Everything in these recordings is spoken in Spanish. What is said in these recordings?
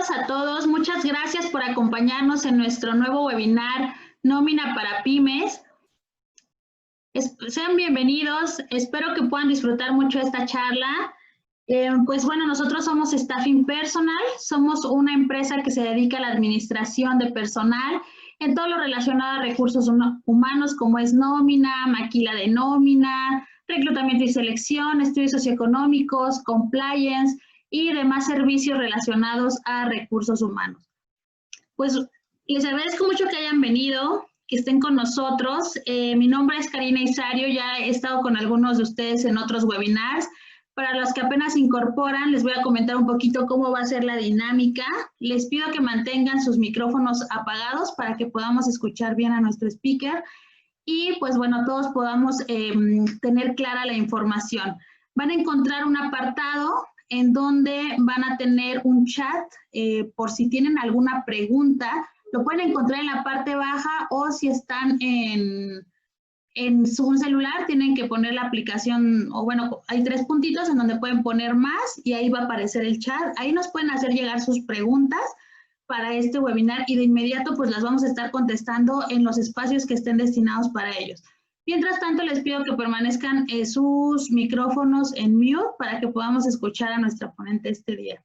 Bienvenidos a todos. Muchas gracias por acompañarnos en nuestro nuevo webinar Nómina para Pymes. Sean bienvenidos. Espero que puedan disfrutar mucho esta charla. Pues bueno, nosotros somos Staffing Personal. Somos una empresa que se dedica a la administración de personal en todo lo relacionado a recursos humanos, como es nómina, maquila de nómina, reclutamiento y selección, estudios socioeconómicos, compliance y demás servicios relacionados a recursos humanos. Pues les agradezco mucho que hayan venido, que estén con nosotros. Mi nombre es Karina Isario, ya he estado con algunos de ustedes en otros webinars. Para los que apenas se incorporan, les voy a comentar un poquito cómo va a ser la dinámica. Les pido que mantengan sus micrófonos apagados para que podamos escuchar bien a nuestro speaker y pues bueno, todos podamos tener clara la información. Van a encontrar un apartado en donde van a tener un chat por si tienen alguna pregunta. Lo pueden encontrar en la parte baja o si están en su celular tienen que poner la aplicación, o bueno, hay 3 puntitos en donde pueden poner más y ahí va a aparecer el chat. Ahí nos pueden hacer llegar sus preguntas para este webinar y de inmediato pues las vamos a estar contestando en los espacios que estén destinados para ellos. Mientras tanto, les pido que permanezcan sus micrófonos en mute para que podamos escuchar a nuestra ponente este día.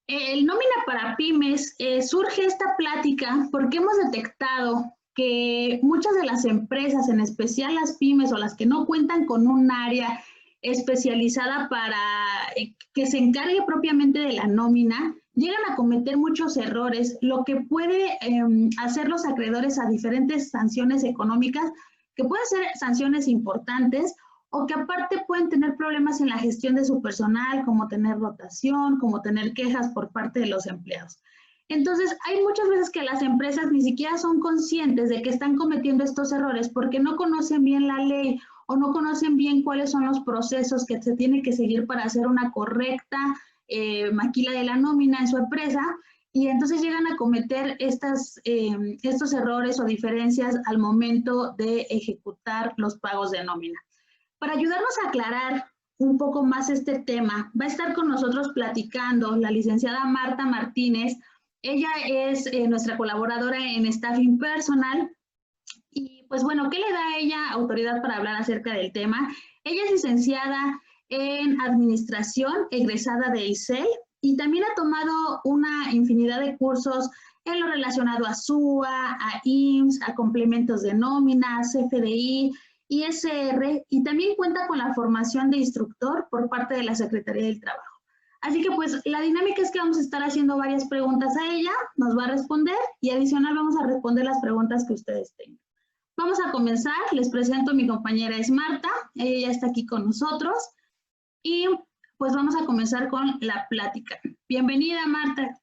El Nómina para Pymes surge esta plática porque hemos detectado que muchas de las empresas, en especial las pymes o las que no cuentan con un área especializada para que se encargue propiamente de la nómina, llegan a cometer muchos errores, lo que puede hacer los acreedores a diferentes sanciones económicas, que pueden ser sanciones importantes o que aparte pueden tener problemas en la gestión de su personal, como tener rotación, como tener quejas por parte de los empleados. Entonces, hay muchas veces que las empresas ni siquiera son conscientes de que están cometiendo estos errores porque no conocen bien la ley o no conocen bien cuáles son los procesos que se tienen que seguir para hacer una correcta maquila de la nómina en su empresa, y entonces llegan a cometer estos errores o diferencias al momento de ejecutar los pagos de nómina. Para ayudarnos a aclarar un poco más este tema, va a estar con nosotros platicando la licenciada Marta Martínez. Ella es nuestra colaboradora en Staffing Personal. Y pues bueno, ¿qué le da a ella autoridad para hablar acerca del tema? Ella es licenciada en Administración, egresada de ISEL, y también ha tomado una infinidad de cursos en lo relacionado a SUA, a IMSS, a complementos de nómina, CFDI, ISR, y también cuenta con la formación de instructor por parte de la Secretaría del Trabajo. Así que pues la dinámica es que vamos a estar haciendo varias preguntas a ella, nos va a responder y adicional vamos a responder las preguntas que ustedes tengan. Vamos a comenzar, les presento a mi compañera es Marta, ella ya está aquí con nosotros y pues vamos a comenzar con la plática. Bienvenida, Marta.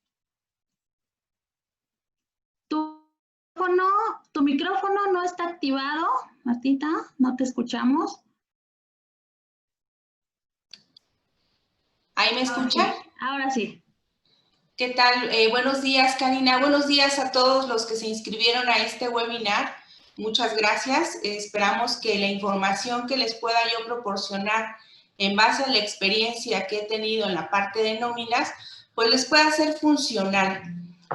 Tu micrófono no está activado, Martita, no te escuchamos. ¿Ahí me escuchan? Ahora sí. ¿Qué tal? Buenos días, Karina. Buenos días a todos los que se inscribieron a este webinar. Muchas gracias. Esperamos que la información que les pueda yo proporcionar en base a la experiencia que he tenido en la parte de nóminas, pues les pueda ser funcional.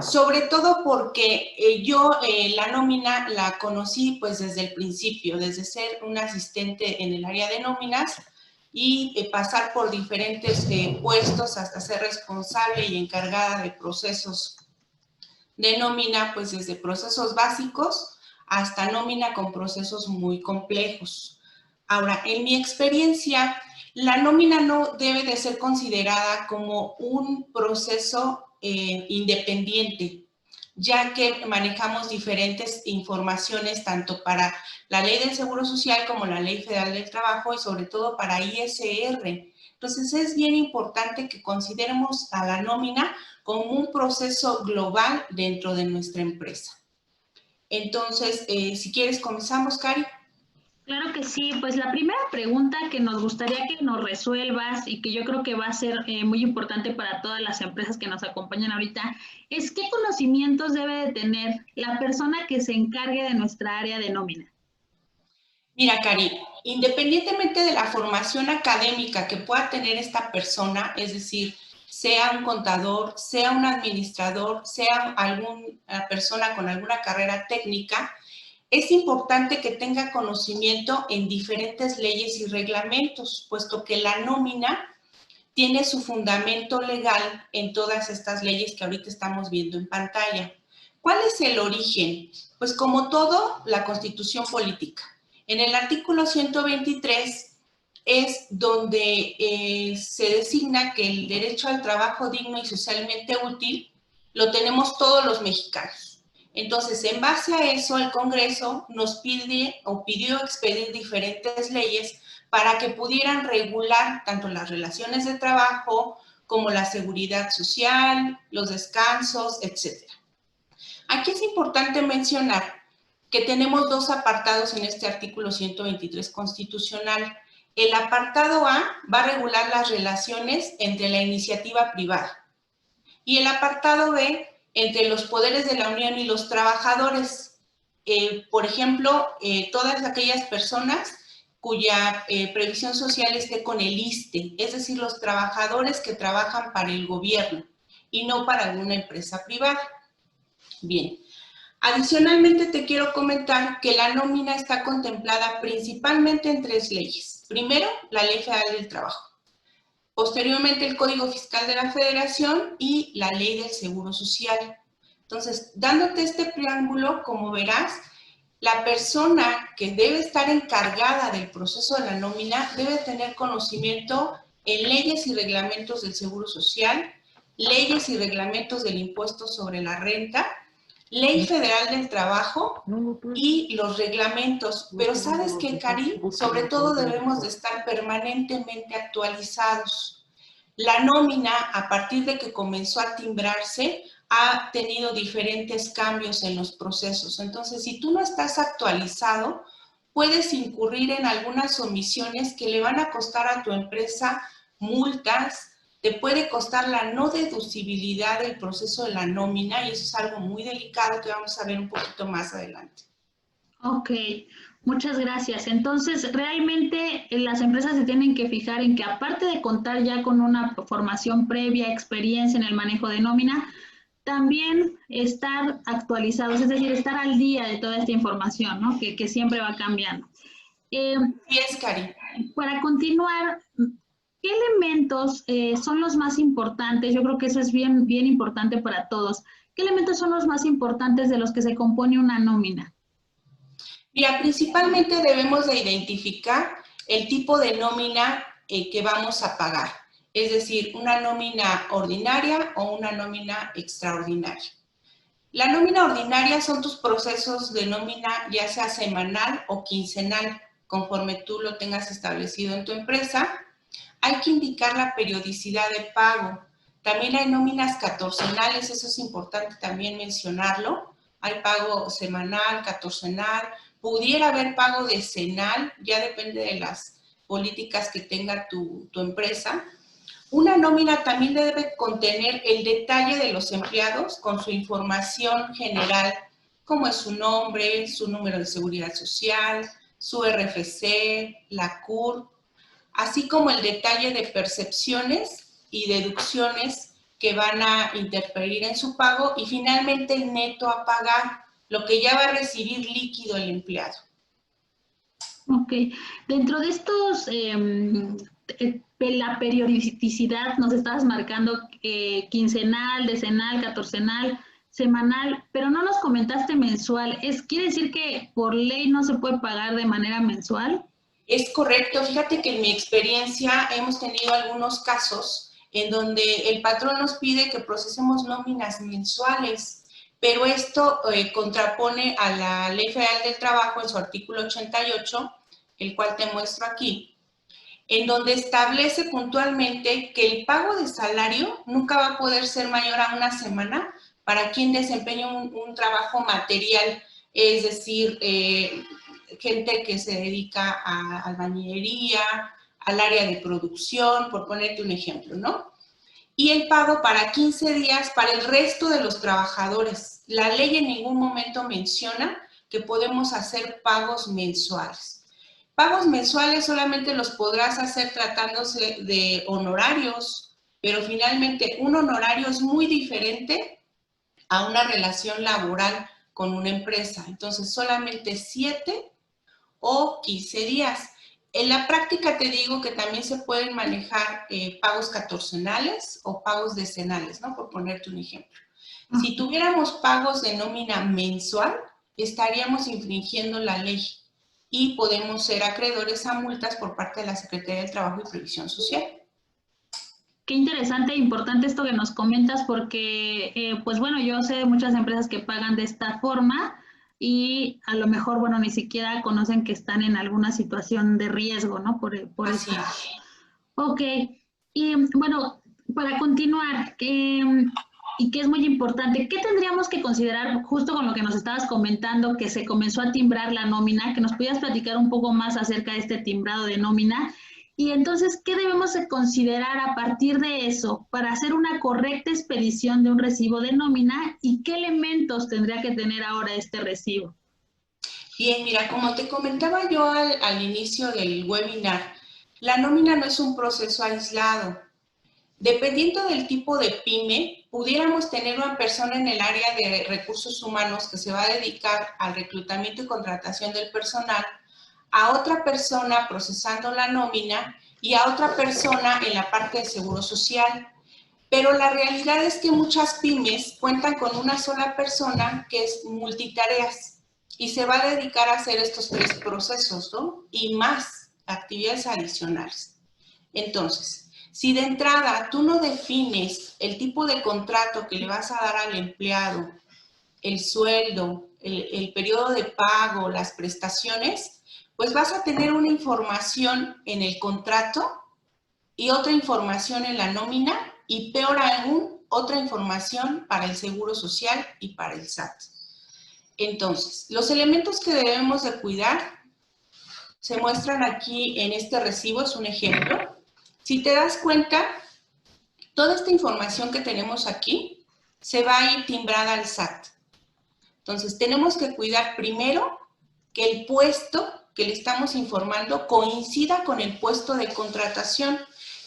Sobre todo porque yo la nómina la conocí pues desde el principio, desde ser una asistente en el área de nóminas y pasar por diferentes puestos hasta ser responsable y encargada de procesos de nómina, pues desde procesos básicos hasta nómina con procesos muy complejos. Ahora, en mi experiencia, la nómina no debe de ser considerada como un proceso independiente, ya que manejamos diferentes informaciones tanto para la Ley del Seguro Social como la Ley Federal del Trabajo y sobre todo para ISR. Entonces, es bien importante que consideremos a la nómina como un proceso global dentro de nuestra empresa. Entonces, si quieres, comenzamos, Cari. Claro que sí, pues la primera pregunta que nos gustaría que nos resuelvas y que yo creo que va a ser muy importante para todas las empresas que nos acompañan ahorita es ¿qué conocimientos debe de tener la persona que se encargue de nuestra área de nómina? Mira, Cari, independientemente de la formación académica que pueda tener esta persona, es decir, sea un contador, sea un administrador, sea alguna persona con alguna carrera técnica, es importante que tenga conocimiento en diferentes leyes y reglamentos, puesto que la nómina tiene su fundamento legal en todas estas leyes que ahorita estamos viendo en pantalla. ¿Cuál es el origen? Pues como todo, la Constitución política. En el artículo 123 es donde se designa que el derecho al trabajo digno y socialmente útil lo tenemos todos los mexicanos. Entonces, en base a eso, el Congreso nos pidió expedir diferentes leyes para que pudieran regular tanto las relaciones de trabajo como la seguridad social, los descansos, etc. Aquí es importante mencionar que tenemos dos apartados en este artículo 123 constitucional. El apartado A va a regular las relaciones entre la iniciativa privada y el apartado B entre los poderes de la Unión y los trabajadores. Por ejemplo, todas aquellas personas cuya previsión social esté con el ISSSTE, es decir, los trabajadores que trabajan para el gobierno y no para alguna empresa privada. Bien. Adicionalmente, te quiero comentar que la nómina está contemplada principalmente en tres leyes. Primero, la Ley Federal del Trabajo. Posteriormente, el Código Fiscal de la Federación y la Ley del Seguro Social. Entonces, dándote este preámbulo, como verás, la persona que debe estar encargada del proceso de la nómina debe tener conocimiento en leyes y reglamentos del Seguro Social, leyes y reglamentos del impuesto sobre la renta, Ley Federal del Trabajo y los reglamentos. Pero ¿sabes qué, Cari? Sobre todo debemos de estar permanentemente actualizados. La nómina, a partir de que comenzó a timbrarse, ha tenido diferentes cambios en los procesos. Entonces, si tú no estás actualizado, puedes incurrir en algunas omisiones que le van a costar a tu empresa multas, te puede costar la no deducibilidad del proceso de la nómina y eso es algo muy delicado que vamos a ver un poquito más adelante. Ok, muchas gracias. Entonces, realmente las empresas se tienen que fijar en que aparte de contar ya con una formación previa, experiencia en el manejo de nómina, también estar actualizados, es decir, estar al día de toda esta información, ¿no? Que siempre va cambiando. Sí, es, Cari. Para continuar, ¿qué elementos son los más importantes? Yo creo que eso es bien importante para todos. ¿Qué elementos son los más importantes de los que se compone una nómina? Mira, principalmente debemos de identificar el tipo de nómina que vamos a pagar. Es decir, una nómina ordinaria o una nómina extraordinaria. La nómina ordinaria son tus procesos de nómina ya sea semanal o quincenal, conforme tú lo tengas establecido en tu empresa. Hay que indicar la periodicidad de pago. También hay nóminas catorcenales, eso es importante también mencionarlo. Hay pago semanal, catorcenal, pudiera haber pago decenal, ya depende de las políticas que tenga tu empresa. Una nómina también debe contener el detalle de los empleados con su información general, como es su nombre, su número de seguridad social, su RFC, la CURP, así como el detalle de percepciones y deducciones que van a interferir en su pago y finalmente el neto a pagar, lo que ya va a recibir líquido el empleado. Ok, dentro de estos, la periodicidad nos estabas marcando quincenal, decenal, catorcenal, semanal, pero no nos comentaste mensual. ¿Quiere decir que por ley no se puede pagar de manera mensual? Es correcto, fíjate que en mi experiencia hemos tenido algunos casos en donde el patrón nos pide que procesemos nóminas mensuales, pero esto contrapone a la Ley Federal del Trabajo en su artículo 88, el cual te muestro aquí, en donde establece puntualmente que el pago de salario nunca va a poder ser mayor a una semana para quien desempeña un trabajo material, es decir, gente que se dedica a albañilería, al área de producción, por ponerte un ejemplo, ¿no? Y el pago para 15 días para el resto de los trabajadores. La ley en ningún momento menciona que podemos hacer pagos mensuales. Pagos mensuales solamente los podrás hacer tratándose de honorarios pero finalmente un honorario es muy diferente a una relación laboral con una empresa. Entonces, solamente 7 o 15 días. En la práctica te digo que también se pueden manejar pagos catorcenales o pagos decenales, ¿no? Por ponerte un ejemplo. Si tuviéramos pagos de nómina mensual, estaríamos infringiendo la ley y podemos ser acreedores a multas por parte de la Secretaría del Trabajo y Previsión Social. Qué interesante e importante esto que nos comentas porque, pues bueno, yo sé de muchas empresas que pagan de esta forma y a lo mejor, bueno, ni siquiera conocen que están en alguna situación de riesgo, ¿no? Por Así eso. es. Ok, y bueno, para continuar, y que es muy importante, ¿qué tendríamos que considerar justo con lo que nos estabas comentando, que se comenzó a timbrar la nómina, que nos pudieras platicar un poco más acerca de este timbrado de nómina? Y entonces, ¿qué debemos de considerar a partir de eso para hacer una correcta expedición de un recibo de nómina y qué elementos tendría que tener ahora este recibo? Bien, mira, como te comentaba yo al inicio del webinar, la nómina no es un proceso aislado. Dependiendo del tipo de pyme, pudiéramos tener una persona en el área de recursos humanos que se va a dedicar al reclutamiento y contratación del personal, a otra persona procesando la nómina y a otra persona en la parte de seguro social. Pero la realidad es que muchas pymes cuentan con una sola persona que es multitareas y se va a dedicar a hacer estos 3 procesos, ¿no? Y más actividades adicionales. Entonces, si de entrada tú no defines el tipo de contrato que le vas a dar al empleado, el sueldo, el periodo de pago, las prestaciones, pues vas a tener una información en el contrato y otra información en la nómina y peor aún, otra información para el Seguro Social y para el SAT. Entonces, los elementos que debemos de cuidar se muestran aquí en este recibo, es un ejemplo. Si te das cuenta, toda esta información que tenemos aquí se va a ir timbrada al SAT. Entonces, tenemos que cuidar primero que el puesto que le estamos informando coincida con el puesto de contratación.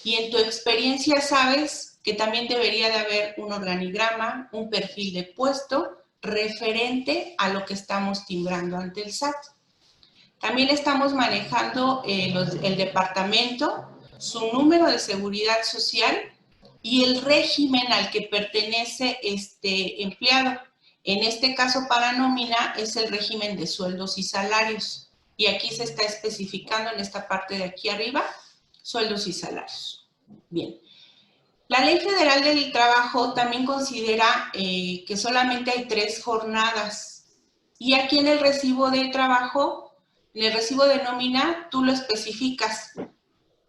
Y en tu experiencia sabes que también debería de haber un organigrama, un perfil de puesto referente a lo que estamos timbrando ante el SAT. También estamos manejando el departamento, su número de seguridad social y el régimen al que pertenece este empleado. En este caso, para nómina, es el régimen de sueldos y salarios. Y aquí se está especificando en esta parte de aquí arriba, sueldos y salarios. Bien. La Ley Federal del Trabajo también considera que solamente hay 3 jornadas. Y aquí en el recibo de trabajo, en el recibo de nómina, tú lo especificas.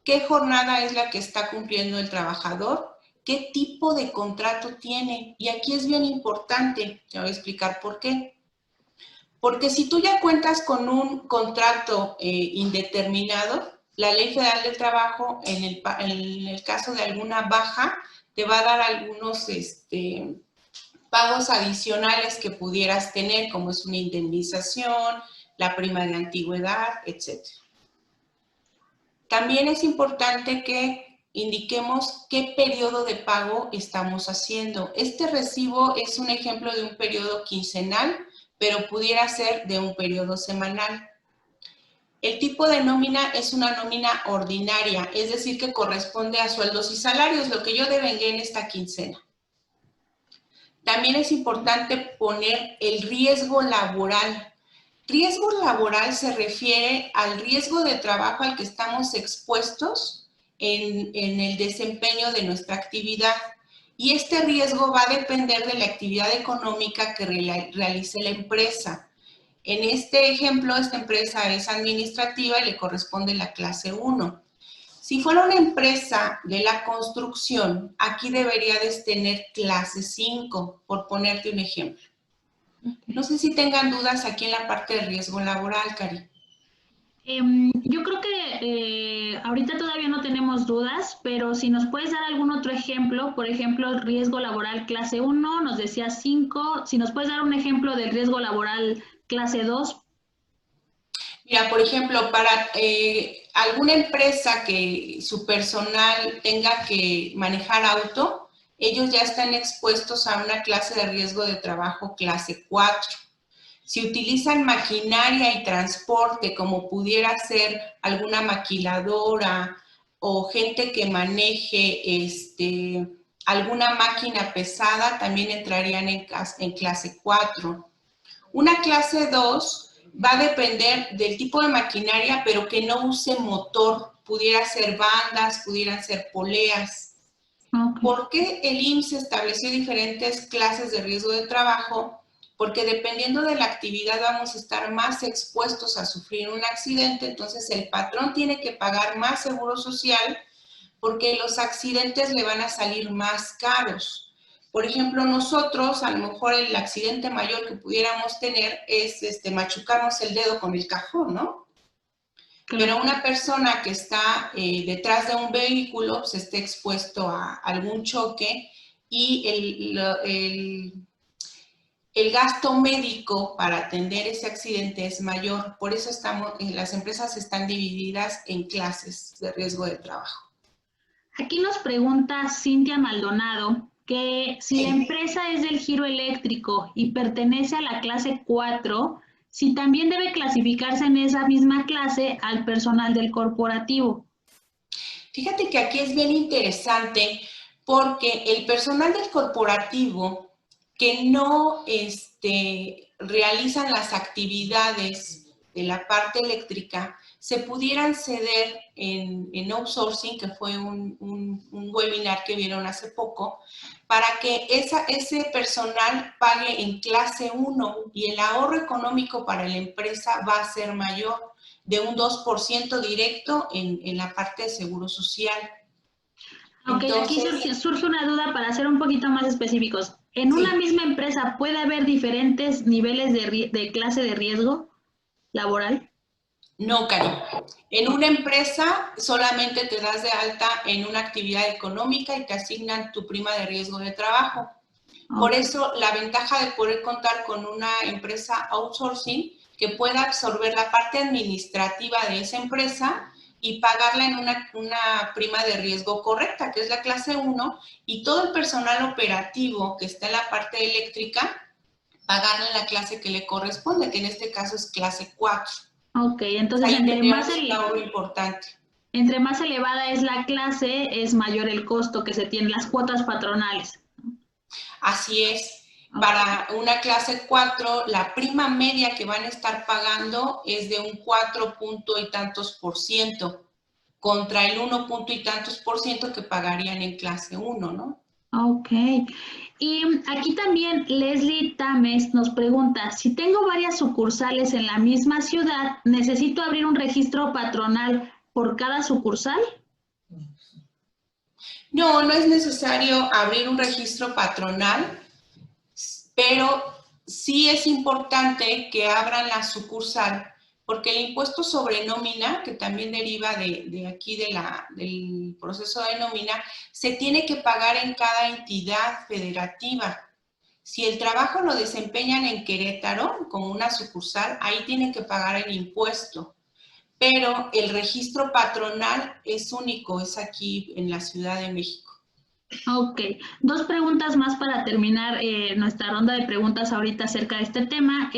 ¿Qué jornada es la que está cumpliendo el trabajador? ¿Qué tipo de contrato tiene? Y aquí es bien importante, te voy a explicar por qué. Porque si tú ya cuentas con un contrato indeterminado, la Ley Federal del Trabajo, en el caso de alguna baja, te va a dar algunos pagos adicionales que pudieras tener, como es una indemnización, la prima de antigüedad, etc. También es importante que indiquemos qué periodo de pago estamos haciendo. Este recibo es un ejemplo de un periodo quincenal, pero pudiera ser de un periodo semanal. El tipo de nómina es una nómina ordinaria, es decir, que corresponde a sueldos y salarios, lo que yo devengué en esta quincena. También es importante poner el riesgo laboral. Riesgo laboral se refiere al riesgo de trabajo al que estamos expuestos en el desempeño de nuestra actividad. Y este riesgo va a depender de la actividad económica que realice la empresa. En este ejemplo, esta empresa es administrativa y le corresponde la clase 1. Si fuera una empresa de la construcción, aquí debería de tener clase 5, por ponerte un ejemplo. No sé si tengan dudas aquí en la parte de riesgo laboral, Cari. Yo creo que ahorita todavía no tenemos dudas, pero si nos puedes dar algún otro ejemplo, por ejemplo, riesgo laboral clase 1, nos decía 5, si nos puedes dar un ejemplo del riesgo laboral clase 2. Mira, por ejemplo, para alguna empresa que su personal tenga que manejar auto, ellos ya están expuestos a una clase de riesgo de trabajo clase 4. Si utilizan maquinaria y transporte, como pudiera ser alguna maquiladora o gente que maneje alguna máquina pesada, también entrarían en clase 4. Una clase 2 va a depender del tipo de maquinaria, pero que no use motor. Pudiera ser bandas, pudieran ser poleas. Okay. ¿Por qué el IMSS estableció diferentes clases de riesgo de trabajo? Porque dependiendo de la actividad vamos a estar más expuestos a sufrir un accidente, entonces el patrón tiene que pagar más seguro social porque los accidentes le van a salir más caros. Por ejemplo, nosotros, a lo mejor el accidente mayor que pudiéramos tener es machucarnos el dedo con el cajón, ¿no? Claro. Pero una persona que está detrás de un vehículo se esté expuesto a algún choque y el gasto médico para atender ese accidente es mayor. Por eso las empresas están divididas en clases de riesgo de trabajo. Aquí nos pregunta Cintia Maldonado que si la empresa es del giro eléctrico y pertenece a la clase 4, si también debe clasificarse en esa misma clase al personal del corporativo. Fíjate que aquí es bien interesante porque el personal del corporativo que no realizan las actividades de la parte eléctrica se pudieran ceder en outsourcing, que fue un webinar que vieron hace poco, para que ese personal pague en clase 1 y el ahorro económico para la empresa va a ser mayor, de un 2% directo en la parte de seguro social. Ok, entonces, aquí surge una duda para ser un poquito más específicos. ¿En una misma empresa puede haber diferentes niveles de clase de riesgo laboral? No, Cari. En una empresa solamente te das de alta en una actividad económica y te asignan tu prima de riesgo de trabajo. Por eso, la ventaja de poder contar con una empresa outsourcing que pueda absorber la parte administrativa de esa empresa y pagarla en una prima de riesgo correcta, que es la clase 1, y todo el personal operativo que está en la parte eléctrica, pagarle la clase que le corresponde, que en este caso es clase 4. Ok, entonces entre más elevada es la clase, es mayor el costo que se tiene, las cuotas patronales. Así es. Okay. Para una clase 4, la prima media que van a estar pagando es de un 4 punto y tantos %, contra el 1 punto y tantos % que pagarían en clase 1, ¿no? Ok. Y aquí también Leslie Tames nos pregunta, si tengo varias sucursales en la misma ciudad, ¿necesito abrir un registro patronal por cada sucursal? No, no es necesario abrir un registro patronal, pero sí es importante que abran la sucursal, porque el impuesto sobre nómina, que también deriva de aquí del proceso de nómina, se tiene que pagar en cada entidad federativa. Si el trabajo lo desempeñan en Querétaro, como una sucursal, ahí tienen que pagar el impuesto. Pero el registro patronal es único, es aquí en la Ciudad de México. Ok, 2 preguntas más para terminar nuestra ronda de preguntas ahorita acerca de este tema.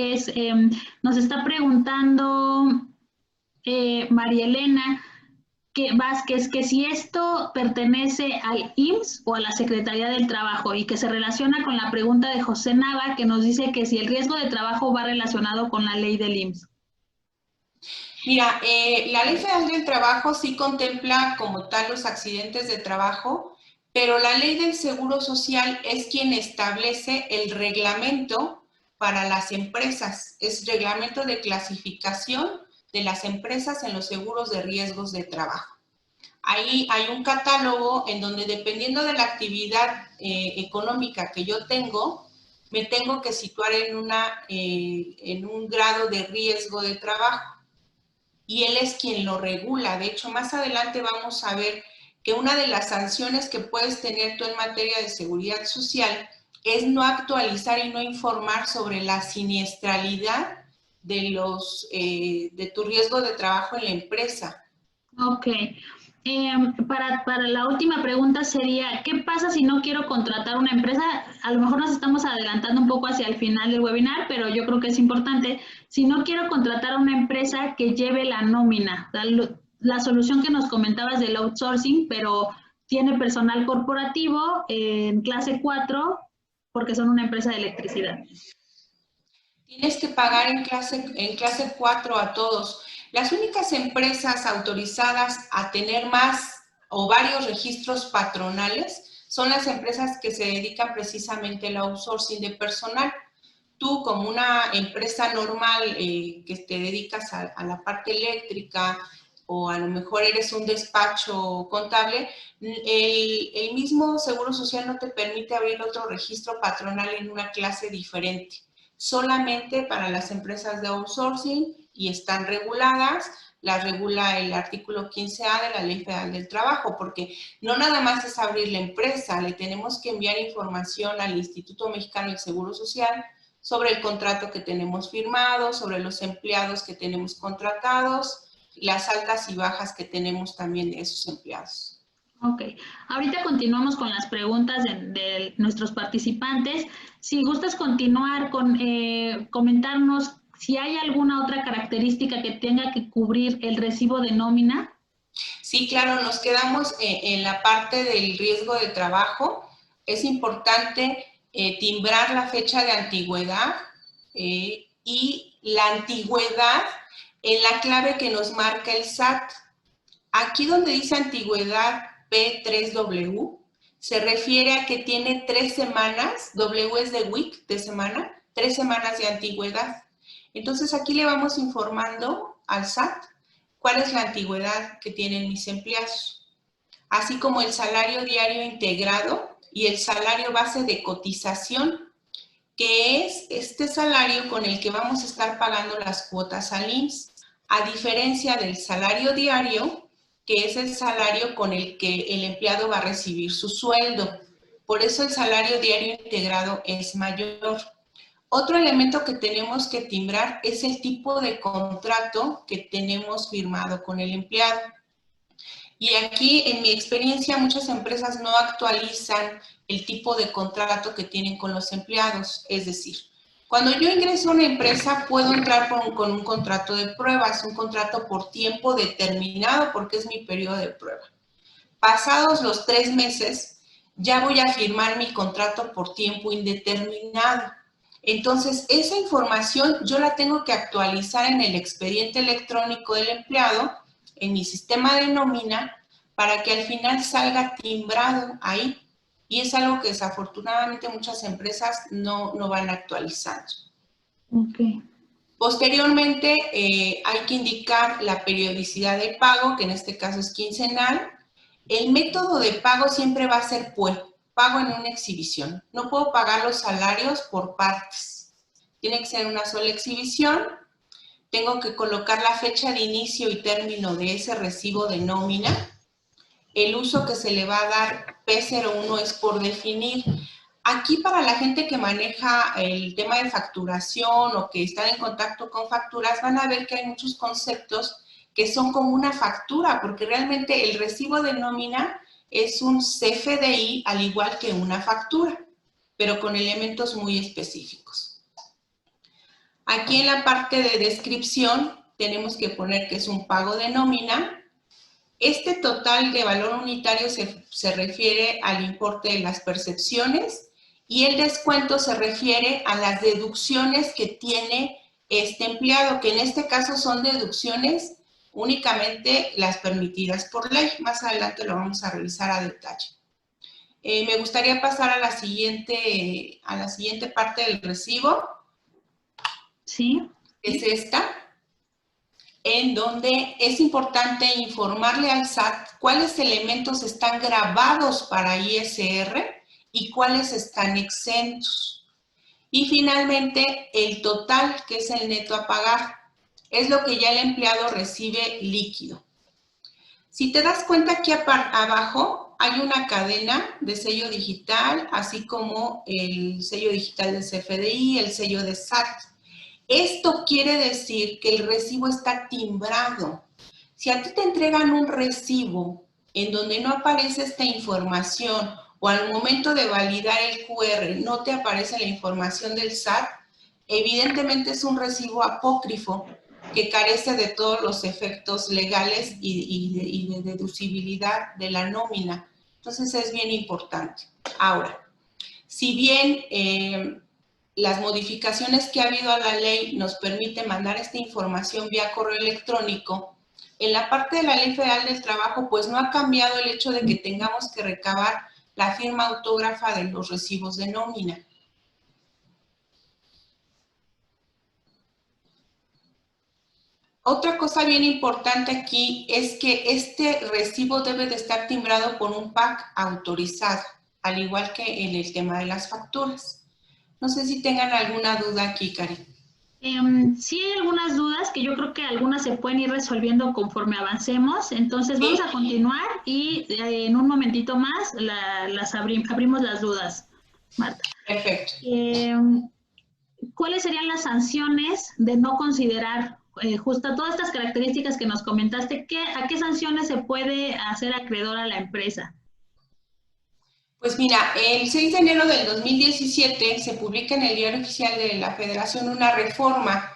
Nos está preguntando María Elena Vázquez, que si esto pertenece al IMSS o a la Secretaría del Trabajo y que se relaciona con la pregunta de José Nava, que nos dice que si el riesgo de trabajo va relacionado con la ley del IMSS. Mira, la Ley Federal del Trabajo sí contempla como tal los accidentes de trabajo, pero la Ley del Seguro Social es quien establece el reglamento para las empresas, es reglamento de clasificación de las empresas en los seguros de riesgos de trabajo. Ahí hay un catálogo en donde, dependiendo de la actividad económica que yo tengo, me tengo que situar en un grado de riesgo de trabajo. Y él es quien lo regula. De hecho, más adelante vamos a ver que una de las sanciones que puedes tener tú en materia de seguridad social es no actualizar y no informar sobre la siniestralidad de tu riesgo de trabajo en la empresa. Ok. Para la última pregunta sería, ¿qué pasa si no quiero contratar una empresa? A lo mejor nos estamos adelantando un poco hacia el final del webinar, pero yo creo que es importante. Si no quiero contratar a una empresa que lleve la nómina, la solución que nos comentabas del outsourcing, pero tiene personal corporativo en clase 4 porque son una empresa de electricidad. Tienes que pagar en clase 4 a todos. Las únicas empresas autorizadas a tener más o varios registros patronales son las empresas que se dedican precisamente al outsourcing de personal. Tú, como una empresa normal que te dedicas a la parte eléctrica o a lo mejor eres un despacho contable, el mismo Seguro Social no te permite abrir otro registro patronal en una clase diferente. Solamente para las empresas de outsourcing y están reguladas, las regula el artículo 15A de la Ley Federal del Trabajo, porque no nada más es abrir la empresa, le tenemos que enviar información al Instituto Mexicano del Seguro Social sobre el contrato que tenemos firmado, sobre los empleados que tenemos contratados, las altas y bajas que tenemos también de esos empleados. Ok, ahorita continuamos con las preguntas de nuestros participantes. Si gustas continuar con comentarnos si hay alguna otra característica que tenga que cubrir el recibo de nómina. Sí, claro, nos quedamos en la parte del riesgo de trabajo. Es importante timbrar la fecha de antigüedad y la antigüedad en la clave que nos marca el SAT. Aquí donde dice antigüedad P3W, se refiere a que tiene 3 semanas, W es de week, de semana, 3 semanas de antigüedad. Entonces aquí le vamos informando al SAT cuál es la antigüedad que tienen mis empleados, así como el salario diario integrado y el salario base de cotización, que es este salario con el que vamos a estar pagando las cuotas al IMSS, a diferencia del salario diario, que es el salario con el que el empleado va a recibir su sueldo. Por eso el salario diario integrado es mayor. Otro elemento que tenemos que timbrar es el tipo de contrato que tenemos firmado con el empleado. Y aquí, en mi experiencia, muchas empresas no actualizan el tipo de contrato que tienen con los empleados. Es decir, cuando yo ingreso a una empresa, puedo entrar con un contrato de pruebas, un contrato por tiempo determinado, porque es mi periodo de prueba. Pasados los 3 meses, ya voy a firmar mi contrato por tiempo indeterminado. Entonces, esa información yo la tengo que actualizar en el expediente electrónico del empleado, en mi sistema de nómina, para que al final salga timbrado ahí. Y es algo que desafortunadamente muchas empresas no van actualizando. Okay. Posteriormente, hay que indicar la periodicidad de pago, que en este caso es quincenal. El método de pago siempre va a ser PUE, pago en una exhibición. No puedo pagar los salarios por partes. Tiene que ser una sola exhibición. Tengo que colocar la fecha de inicio y término de ese recibo de nómina. El uso que se le va a dar P01 es por definir. Aquí, para la gente que maneja el tema de facturación o que están en contacto con facturas, van a ver que hay muchos conceptos que son como una factura, porque realmente el recibo de nómina es un CFDI al igual que una factura, pero con elementos muy específicos. Aquí en la parte de descripción tenemos que poner que es un pago de nómina. Este total de valor unitario se refiere al importe de las percepciones y el descuento se refiere a las deducciones que tiene este empleado, que en este caso son deducciones únicamente las permitidas por ley. Más adelante lo vamos a revisar a detalle. Me gustaría pasar a la siguiente parte del recibo. Sí. Es esta, en donde es importante informarle al SAT cuáles elementos están grabados para ISR y cuáles están exentos. Y finalmente, el total, que es el neto a pagar, es lo que ya el empleado recibe líquido. Si te das cuenta, aquí abajo hay una cadena de sello digital, así como el sello digital del CFDI, el sello de SAT. Esto quiere decir que el recibo está timbrado. Si a ti te entregan un recibo en donde no aparece esta información o al momento de validar el QR no te aparece la información del SAT, evidentemente es un recibo apócrifo que carece de todos los efectos legales y de deducibilidad de la nómina. Entonces es bien importante. Ahora, si bien las modificaciones que ha habido a la ley nos permiten mandar esta información vía correo electrónico, en la parte de la Ley Federal del Trabajo, pues no ha cambiado el hecho de que tengamos que recabar la firma autógrafa de los recibos de nómina. Otra cosa bien importante aquí es que este recibo debe de estar timbrado por un PAC autorizado, al igual que en el tema de las facturas. No sé si tengan alguna duda aquí, Cari. Sí hay algunas dudas que yo creo que algunas se pueden ir resolviendo conforme avancemos, entonces vamos a continuar y en un momentito más abrimos las dudas, Marta. Perfecto. ¿Cuáles serían las sanciones de no considerar justo todas estas características que nos comentaste? ¿A qué sanciones se puede hacer acreedor a la empresa? Pues mira, el 6 de enero del 2017 se publica en el Diario Oficial de la Federación una reforma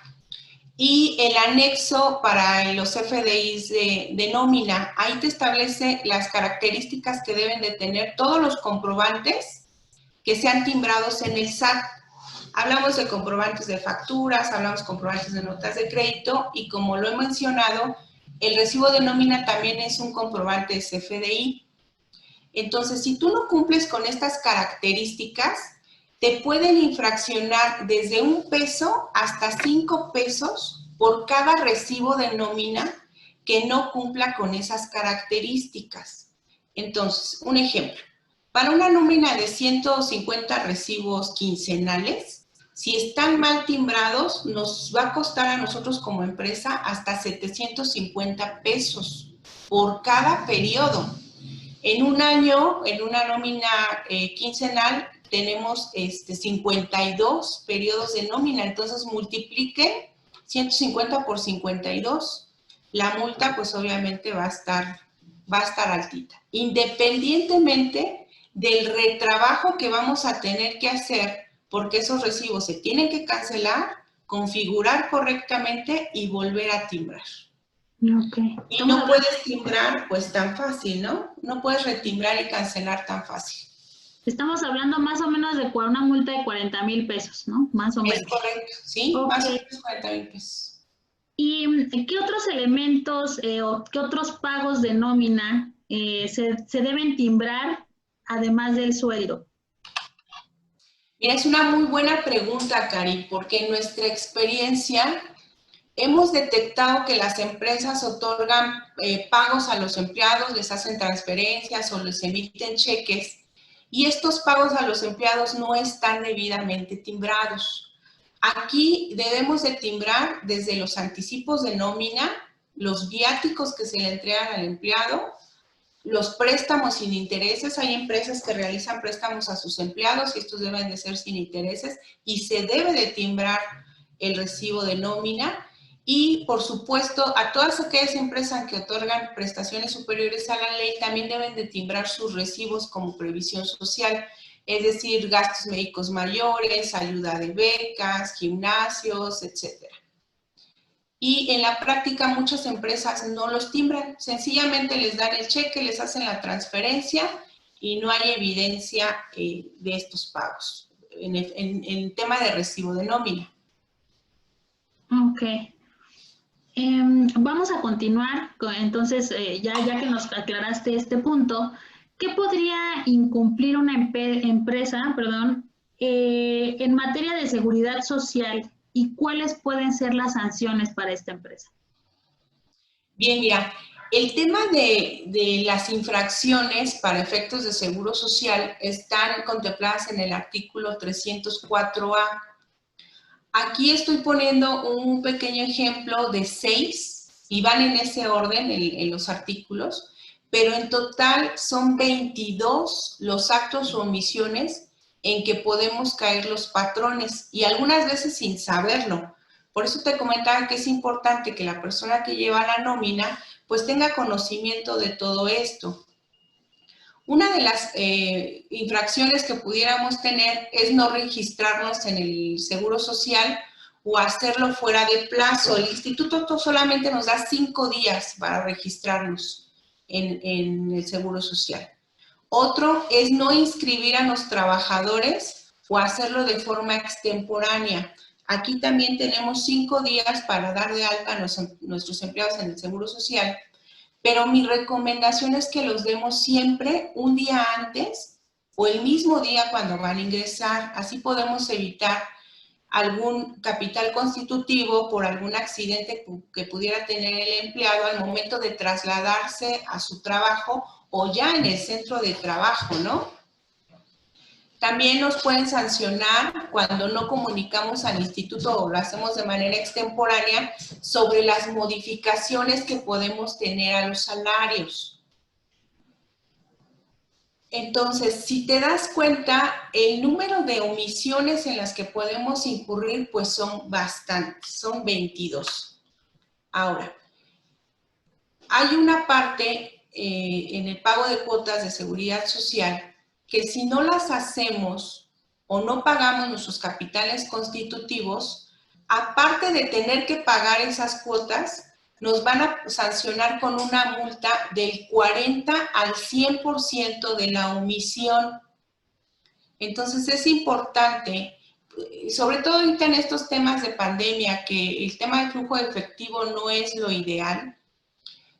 y el anexo para los FDIs de nómina, ahí te establece las características que deben de tener todos los comprobantes que sean timbrados en el SAT. Hablamos de comprobantes de facturas, hablamos de comprobantes de notas de crédito y como lo he mencionado, el recibo de nómina también es un comprobante de CFDI. Entonces, si tú no cumples con estas características, te pueden infraccionar desde $1 hasta $5 por cada recibo de nómina que no cumpla con esas características. Entonces, un ejemplo, para una nómina de 150 recibos quincenales, si están mal timbrados, nos va a costar a nosotros como empresa hasta $750 por cada periodo. En un año, en una nómina quincenal, tenemos 52 periodos de nómina, entonces multipliquen 150 por 52. La multa, pues obviamente va a estar altita. Independientemente del retrabajo que vamos a tener que hacer, porque esos recibos se tienen que cancelar, configurar correctamente y volver a timbrar. Okay. Y no puedes timbrar pues tan fácil, ¿no? No puedes retimbrar y cancelar tan fácil. Estamos hablando más o menos de una multa de 40,000 pesos, ¿no? Más o menos. Es correcto, sí, okay. Más o menos 40,000 pesos. ¿Y qué otros elementos o qué otros pagos de nómina se deben timbrar además del sueldo? Mira, es una muy buena pregunta, Cari, porque en nuestra experiencia hemos detectado que las empresas otorgan pagos a los empleados, les hacen transferencias o les emiten cheques y estos pagos a los empleados no están debidamente timbrados. Aquí debemos de timbrar desde los anticipos de nómina, los viáticos que se le entregan al empleado, los préstamos sin intereses. Hay empresas que realizan préstamos a sus empleados y estos deben de ser sin intereses y se debe de timbrar el recibo de nómina. Y, por supuesto, a todas aquellas empresas que otorgan prestaciones superiores a la ley también deben de timbrar sus recibos como previsión social, es decir, gastos médicos mayores, ayuda de becas, gimnasios, etc. Y en la práctica muchas empresas no los timbran, sencillamente les dan el cheque, les hacen la transferencia y no hay evidencia de estos pagos en el tema de recibo de nómina. Ok. Vamos a continuar, entonces, ya que nos aclaraste este punto, ¿qué podría incumplir una empresa, en materia de seguridad social y cuáles pueden ser las sanciones para esta empresa? Bien, mira, el tema de las infracciones para efectos de seguro social están contempladas en el artículo 304A. Aquí estoy poniendo un pequeño ejemplo de 6 y van en ese orden en los artículos, pero en total son 22 los actos o omisiones en que podemos caer los patrones y algunas veces sin saberlo, Por eso te comentaba que es importante que la persona que lleva la nómina pues tenga conocimiento de todo esto. Una de las infracciones que pudiéramos tener es no registrarnos en el Seguro Social o hacerlo fuera de plazo. El instituto solamente nos da 5 días para registrarnos en el Seguro Social. Otro es no inscribir a los trabajadores o hacerlo de forma extemporánea. Aquí también tenemos 5 días para dar de alta a nuestros empleados en el Seguro Social, pero mi recomendación es que los demos siempre un día antes o el mismo día cuando van a ingresar. Así podemos evitar algún capital constitutivo por algún accidente que pudiera tener el empleado al momento de trasladarse a su trabajo o ya en el centro de trabajo, ¿no? También nos pueden sancionar cuando no comunicamos al instituto o lo hacemos de manera extemporánea sobre las modificaciones que podemos tener a los salarios. Entonces, si te das cuenta, el número de omisiones en las que podemos incurrir, pues son bastantes, son 22. Ahora, hay una parte en el pago de cuotas de seguridad social que si no las hacemos o no pagamos nuestros capitales constitutivos, aparte de tener que pagar esas cuotas, nos van a sancionar con una multa del 40 al 100% de la omisión. Entonces es importante, sobre todo ahorita en estos temas de pandemia, que el tema del flujo de efectivo no es lo ideal.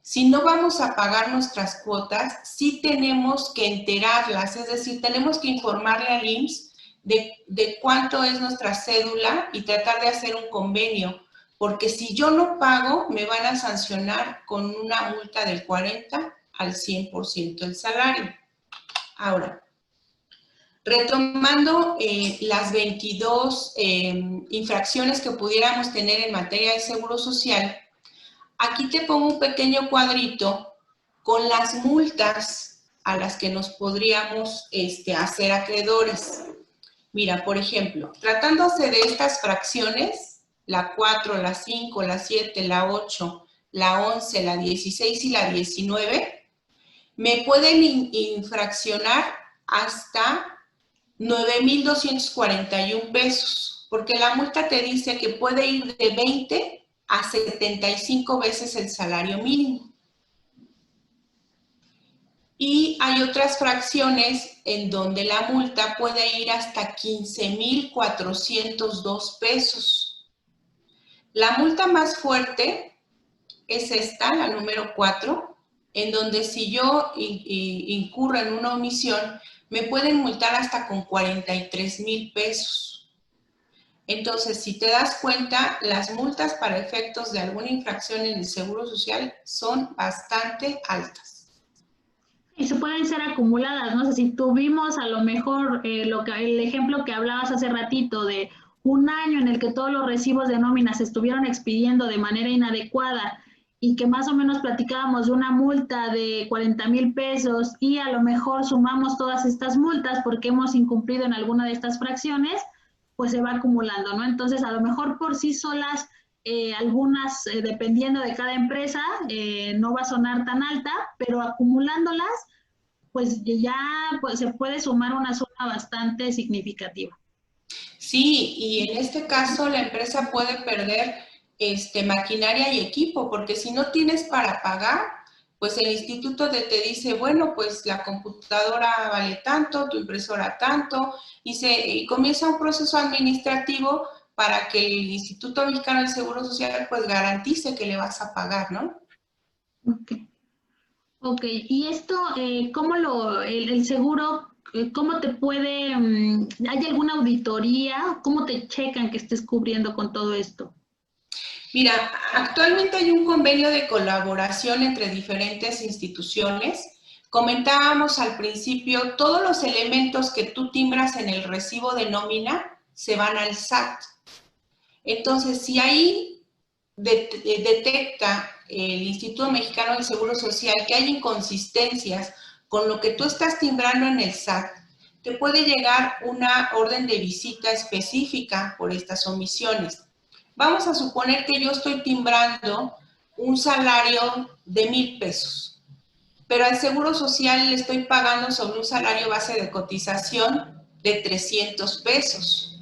Si no vamos a pagar nuestras cuotas, sí tenemos que enterarlas, es decir, tenemos que informarle al IMSS de cuánto es nuestra cédula y tratar de hacer un convenio, porque si yo no pago, me van a sancionar con una multa del 40 al 100% del salario. Ahora, retomando las 22 infracciones que pudiéramos tener en materia de seguro social, aquí te pongo un pequeño cuadrito con las multas a las que nos podríamos hacer acreedores. Mira, por ejemplo, tratándose de estas fracciones, la 4, la 5, la 7, la 8, la 11, la 16 y la 19, me pueden infraccionar hasta 9,241 pesos, porque la multa te dice que puede ir de 20 a 75 veces el salario mínimo. Y hay otras fracciones en donde la multa puede ir hasta 15,402 pesos. La multa más fuerte es esta, la número 4, en donde si yo incurro en una omisión, me pueden multar hasta con 43,000 pesos. Entonces, si te das cuenta, las multas para efectos de alguna infracción en el Seguro Social son bastante altas. Y se pueden ser acumuladas, ¿no? O sea, si tuvimos a lo mejor el ejemplo que hablabas hace ratito de un año en el que todos los recibos de nómina se estuvieron expidiendo de manera inadecuada y que más o menos platicábamos de una multa de 40,000 pesos y a lo mejor sumamos todas estas multas porque hemos incumplido en alguna de estas fracciones, pues se va acumulando, ¿no? Entonces, a lo mejor por sí solas, algunas, dependiendo de cada empresa, no va a sonar tan alta, pero acumulándolas, pues ya pues, se puede sumar una suma bastante significativa. Sí, y en este caso la empresa puede perder maquinaria y equipo, porque si no tienes para pagar, pues el instituto te dice, bueno, pues la computadora vale tanto, tu impresora tanto, y comienza un proceso administrativo para que el Instituto Mexicano del Seguro Social pues garantice que le vas a pagar, ¿no? Ok, y esto, ¿cómo el seguro, cómo te puede, hay alguna auditoría? ¿Cómo te checan que estés cubriendo con todo esto? Mira, actualmente hay un convenio de colaboración entre diferentes instituciones. Comentábamos al principio, todos los elementos que tú timbras en el recibo de nómina se van al SAT. Entonces, si ahí detecta el Instituto Mexicano del Seguro Social que hay inconsistencias con lo que tú estás timbrando en el SAT, te puede llegar una orden de visita específica por estas omisiones. Vamos a suponer que yo estoy timbrando un salario de 1,000 pesos, pero al Seguro Social le estoy pagando sobre un salario base de cotización de 300 pesos.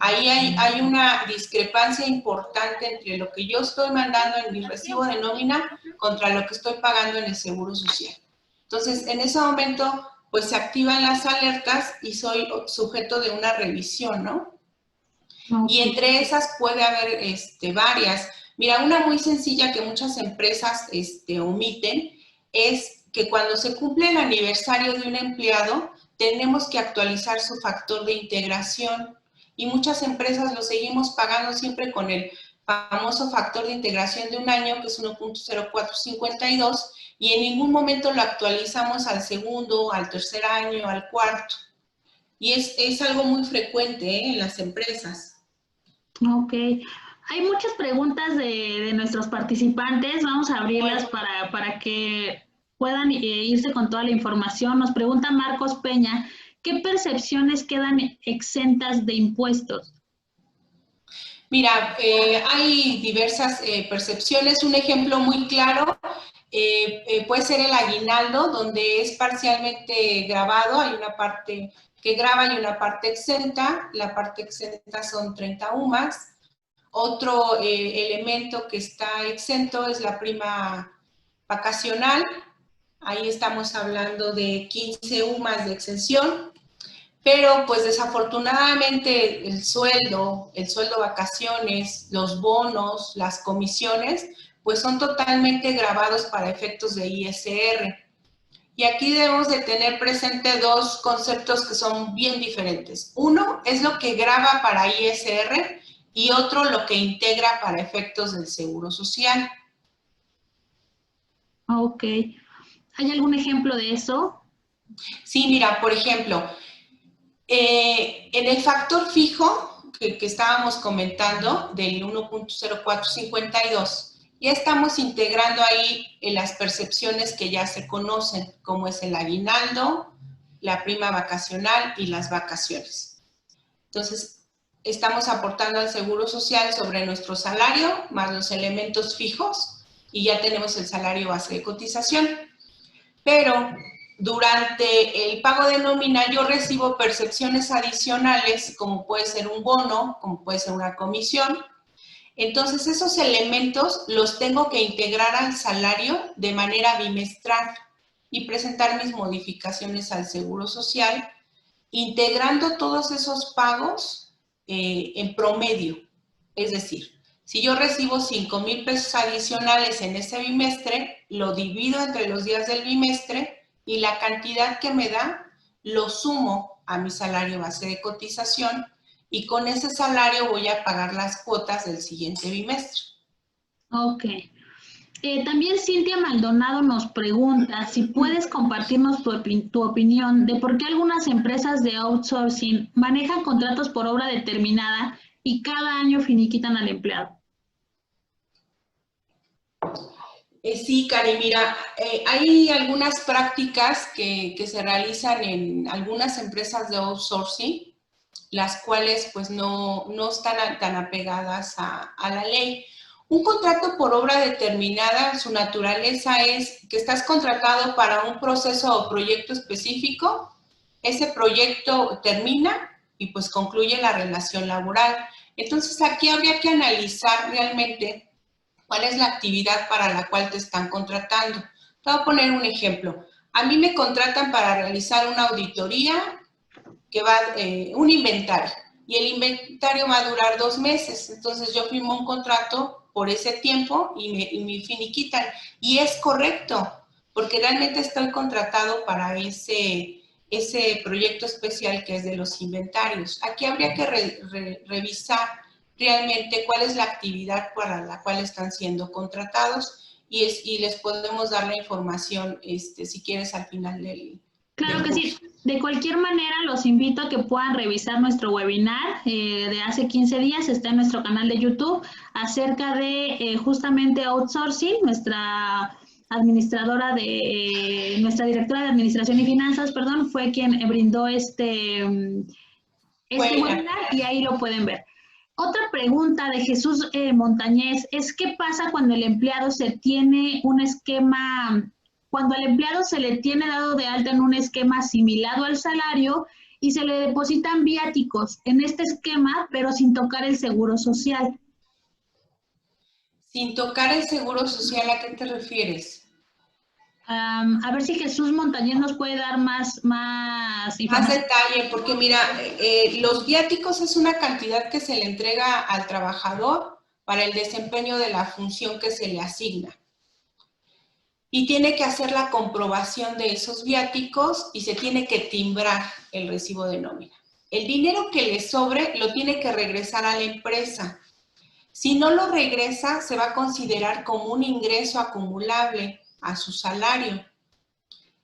Ahí hay una discrepancia importante entre lo que yo estoy mandando en mi recibo de nómina contra lo que estoy pagando en el Seguro Social. Entonces, en ese momento, pues se activan las alertas y soy sujeto de una revisión, ¿no? Y entre esas puede haber varias. Mira, una muy sencilla que muchas empresas omiten es que cuando se cumple el aniversario de un empleado, tenemos que actualizar su factor de integración. Y muchas empresas lo seguimos pagando siempre con el famoso factor de integración de un año, que es 1.0452, y en ningún momento lo actualizamos al segundo, al tercer año, al cuarto. Y es algo muy frecuente en las empresas. Ok. Hay muchas preguntas de nuestros participantes. Vamos a abrirlas para que puedan irse con toda la información. Nos pregunta Marcos Peña, ¿qué percepciones quedan exentas de impuestos? Mira, hay diversas percepciones. Un ejemplo muy claro puede ser el aguinaldo, donde es parcialmente grabado. Hay una parte que graba y una parte exenta. La parte exenta son 30 UMAS. Otro elemento que está exento es la prima vacacional. Ahí estamos hablando de 15 UMAS de exención. Pero pues desafortunadamente el sueldo vacaciones, los bonos, las comisiones, pues son totalmente gravados para efectos de ISR. Y aquí debemos de tener presente dos conceptos que son bien diferentes. Uno es lo que grava para ISR y otro lo que integra para efectos del Seguro Social. Ok. ¿Hay algún ejemplo de eso? Sí, mira, por ejemplo, en el factor fijo que estábamos comentando del 1.0452, ya estamos integrando ahí las percepciones que ya se conocen, como es el aguinaldo, la prima vacacional y las vacaciones. Entonces, estamos aportando al Seguro Social sobre nuestro salario, más los elementos fijos, y ya tenemos el salario base de cotización. Pero durante el pago de nómina yo recibo percepciones adicionales, como puede ser un bono, como puede ser una comisión. Entonces, esos elementos los tengo que integrar al salario de manera bimestral y presentar mis modificaciones al Seguro Social, integrando todos esos pagos en promedio. Es decir, si yo recibo 5,000 pesos adicionales en ese bimestre, lo divido entre los días del bimestre y la cantidad que me da lo sumo a mi salario base de cotización y con ese salario voy a pagar las cuotas del siguiente bimestre. Ok. También Cintia Maldonado nos pregunta si puedes compartirnos tu opinión de por qué algunas empresas de outsourcing manejan contratos por obra determinada y cada año finiquitan al empleado. Sí, Cari, mira, hay algunas prácticas que se realizan en algunas empresas de outsourcing, las cuales pues no están tan apegadas a la ley. Un contrato por obra determinada, su naturaleza es que estás contratado para un proceso o proyecto específico, ese proyecto termina y pues concluye la relación laboral. Entonces aquí habría que analizar realmente cuál es la actividad para la cual te están contratando. Te voy a poner un ejemplo. A mí me contratan para realizar una auditoría que va, un inventario, y el inventario va a durar 2 meses. Entonces yo firmo un contrato por ese tiempo y me finiquitan. Y es correcto, porque realmente estoy contratado para ese proyecto especial que es de los inventarios. Aquí habría que revisar realmente cuál es la actividad para la cual están siendo contratados y les podemos dar la información, si quieres, al final del Claro que sí. De cualquier manera, los invito a que puedan revisar nuestro webinar de hace 15 días. Está en nuestro canal de YouTube acerca de justamente outsourcing. Nuestra administradora nuestra directora de Administración y Finanzas, perdón, fue quien brindó este webinar y ahí lo pueden ver. Otra pregunta de Jesús Montañez es ¿qué pasa cuando el empleado se tiene un esquema, cuando al empleado se le tiene dado de alta en un esquema asimilado al salario y se le depositan viáticos en este esquema, pero sin tocar el seguro social? Sin tocar el seguro social, ¿a qué te refieres? A ver si Jesús Montañez nos puede dar más Más información. detalle, porque mira, los viáticos es una cantidad que se le entrega al trabajador para el desempeño de la función que se le asigna. Y tiene que hacer la comprobación de esos viáticos y se tiene que timbrar el recibo de nómina. El dinero que le sobre lo tiene que regresar a la empresa. Si no lo regresa, se va a considerar como un ingreso acumulable a su salario.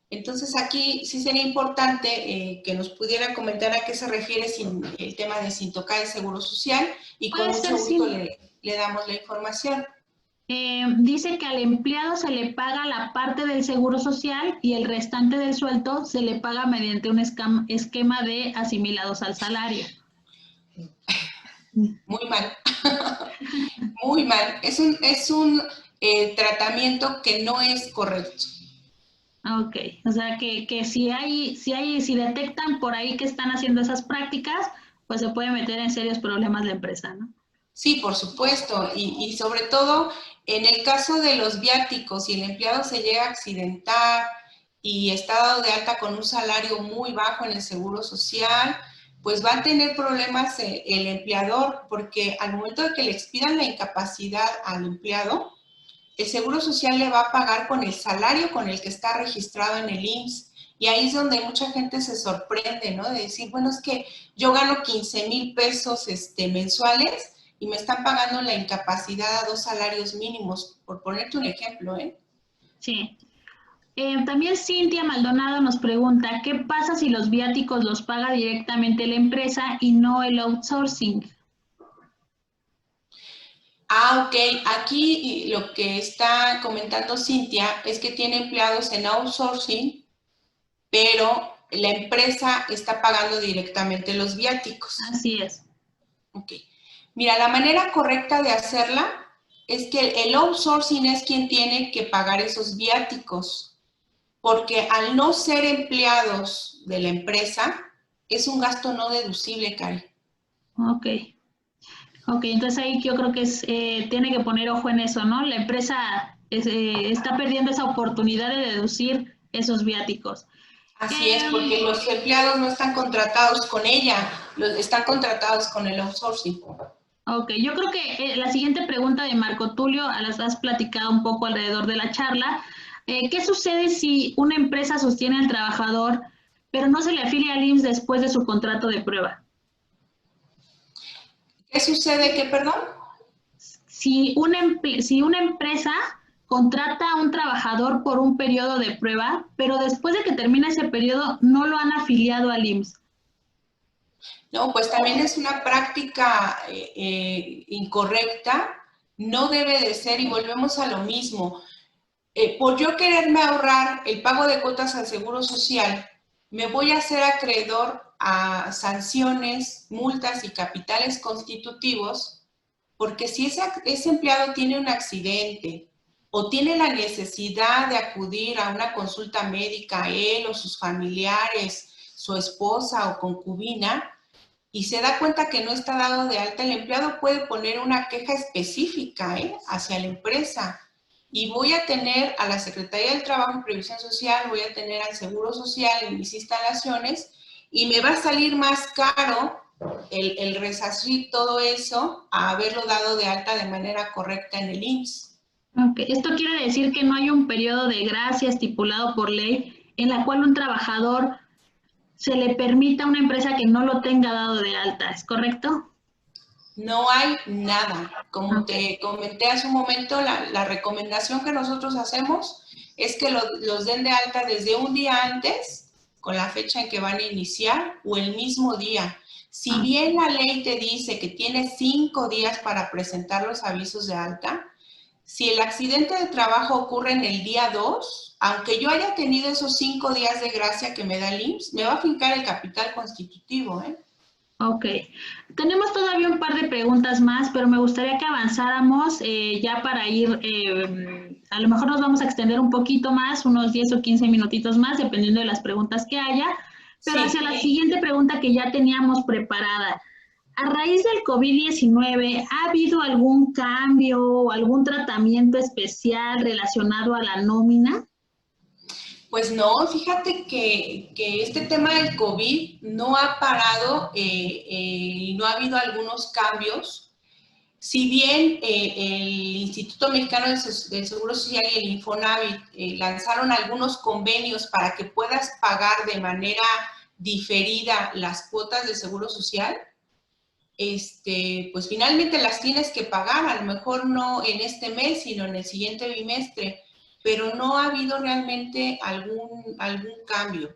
Entonces aquí sí sería importante que nos pudiera comentar a qué se refiere sin el tema de sin tocar el seguro social y con Puede mucho ser gusto sin... le damos la información. Dice que al empleado se le paga la parte del seguro social y el restante del sueldo se le paga mediante un esquema de asimilados al salario. Muy mal, muy mal. Es un tratamiento que no es correcto. Ok, o sea que si detectan por ahí que están haciendo esas prácticas, pues se puede meter en serios problemas la empresa, ¿no? Sí, por supuesto, y sobre todo en el caso de los viáticos, si el empleado se llega a accidentar y está dado de alta con un salario muy bajo en el seguro social, pues va a tener problemas el empleador, porque al momento de que le expidan la incapacidad al empleado, el seguro social le va a pagar con el salario con el que está registrado en el IMSS. Y ahí es donde mucha gente se sorprende, ¿no? De decir, bueno, es que yo gano 15,000 pesos mensuales y me están pagando la incapacidad a 2 salarios mínimos, por ponerte un ejemplo, ¿eh? Sí. También Cintia Maldonado nos pregunta, ¿qué pasa si los viáticos los paga directamente la empresa y no el outsourcing? Ah, ok. Aquí lo que está comentando Cintia es que tiene empleados en outsourcing, pero la empresa está pagando directamente los viáticos. Así es. Ok. Mira, la manera correcta de hacerla es que el outsourcing es quien tiene que pagar esos viáticos, porque al no ser empleados de la empresa, es un gasto no deducible, Cari. Ok. Ok, entonces ahí yo creo que tiene que poner ojo en eso, ¿no? La empresa está perdiendo esa oportunidad de deducir esos viáticos. Así es, porque los empleados no están contratados con ella, están contratados con el outsourcing. Ok, yo creo que la siguiente pregunta de Marco Tulio, las has platicado un poco alrededor de la charla. ¿Qué sucede si una empresa sostiene al trabajador, pero no se le afilia al IMSS después de su contrato de prueba? ¿Qué sucede? ¿Qué, perdón? Si una empresa contrata a un trabajador por un periodo de prueba, pero después de que termina ese periodo no lo han afiliado al IMSS. No, pues también es una práctica incorrecta, no debe de ser y volvemos a lo mismo. Por yo quererme ahorrar el pago de cuotas al Seguro Social, me voy a hacer acreedor a sanciones, multas y capitales constitutivos, porque si ese empleado tiene un accidente o tiene la necesidad de acudir a una consulta médica, él o sus familiares, su esposa o concubina, y se da cuenta que no está dado de alta, el empleado puede poner una queja específica hacia la empresa. Y voy a tener a la Secretaría del Trabajo y Previsión Social, voy a tener al Seguro Social en mis instalaciones y me va a salir más caro el resarcir todo eso a haberlo dado de alta de manera correcta en el IMSS. Okay. Esto quiere decir que no hay un periodo de gracia estipulado por ley en la cual un trabajador se le permita a una empresa que no lo tenga dado de alta, ¿es correcto? No hay nada. Como Okay. te comenté hace un momento, la recomendación que nosotros hacemos es que los den de alta desde un día antes, con la fecha en que van a iniciar, o el mismo día. Si bien la ley te dice que tienes 5 días para presentar los avisos de alta, si el accidente de trabajo ocurre en el día 2, aunque yo haya tenido esos 5 días de gracia que me da el IMSS, me va a fincar el capital constitutivo, ¿eh? Ok. Tenemos todavía un par de preguntas más, pero me gustaría que avanzáramos ya para ir, a lo mejor nos vamos a extender un poquito más, unos 10 o 15 minutitos más, dependiendo de las preguntas que haya, pero Sí. hacia la siguiente pregunta que ya teníamos preparada. A raíz del COVID-19, ¿ha habido algún cambio o algún tratamiento especial relacionado a la nómina? Pues no, fíjate que este tema del COVID no ha parado y no ha habido algunos cambios. Si bien el Instituto Mexicano del Seguro Social y el Infonavit lanzaron algunos convenios para que puedas pagar de manera diferida las cuotas de Seguro Social, pues finalmente las tienes que pagar, a lo mejor no en este mes, sino en el siguiente bimestre, pero no ha habido realmente algún cambio.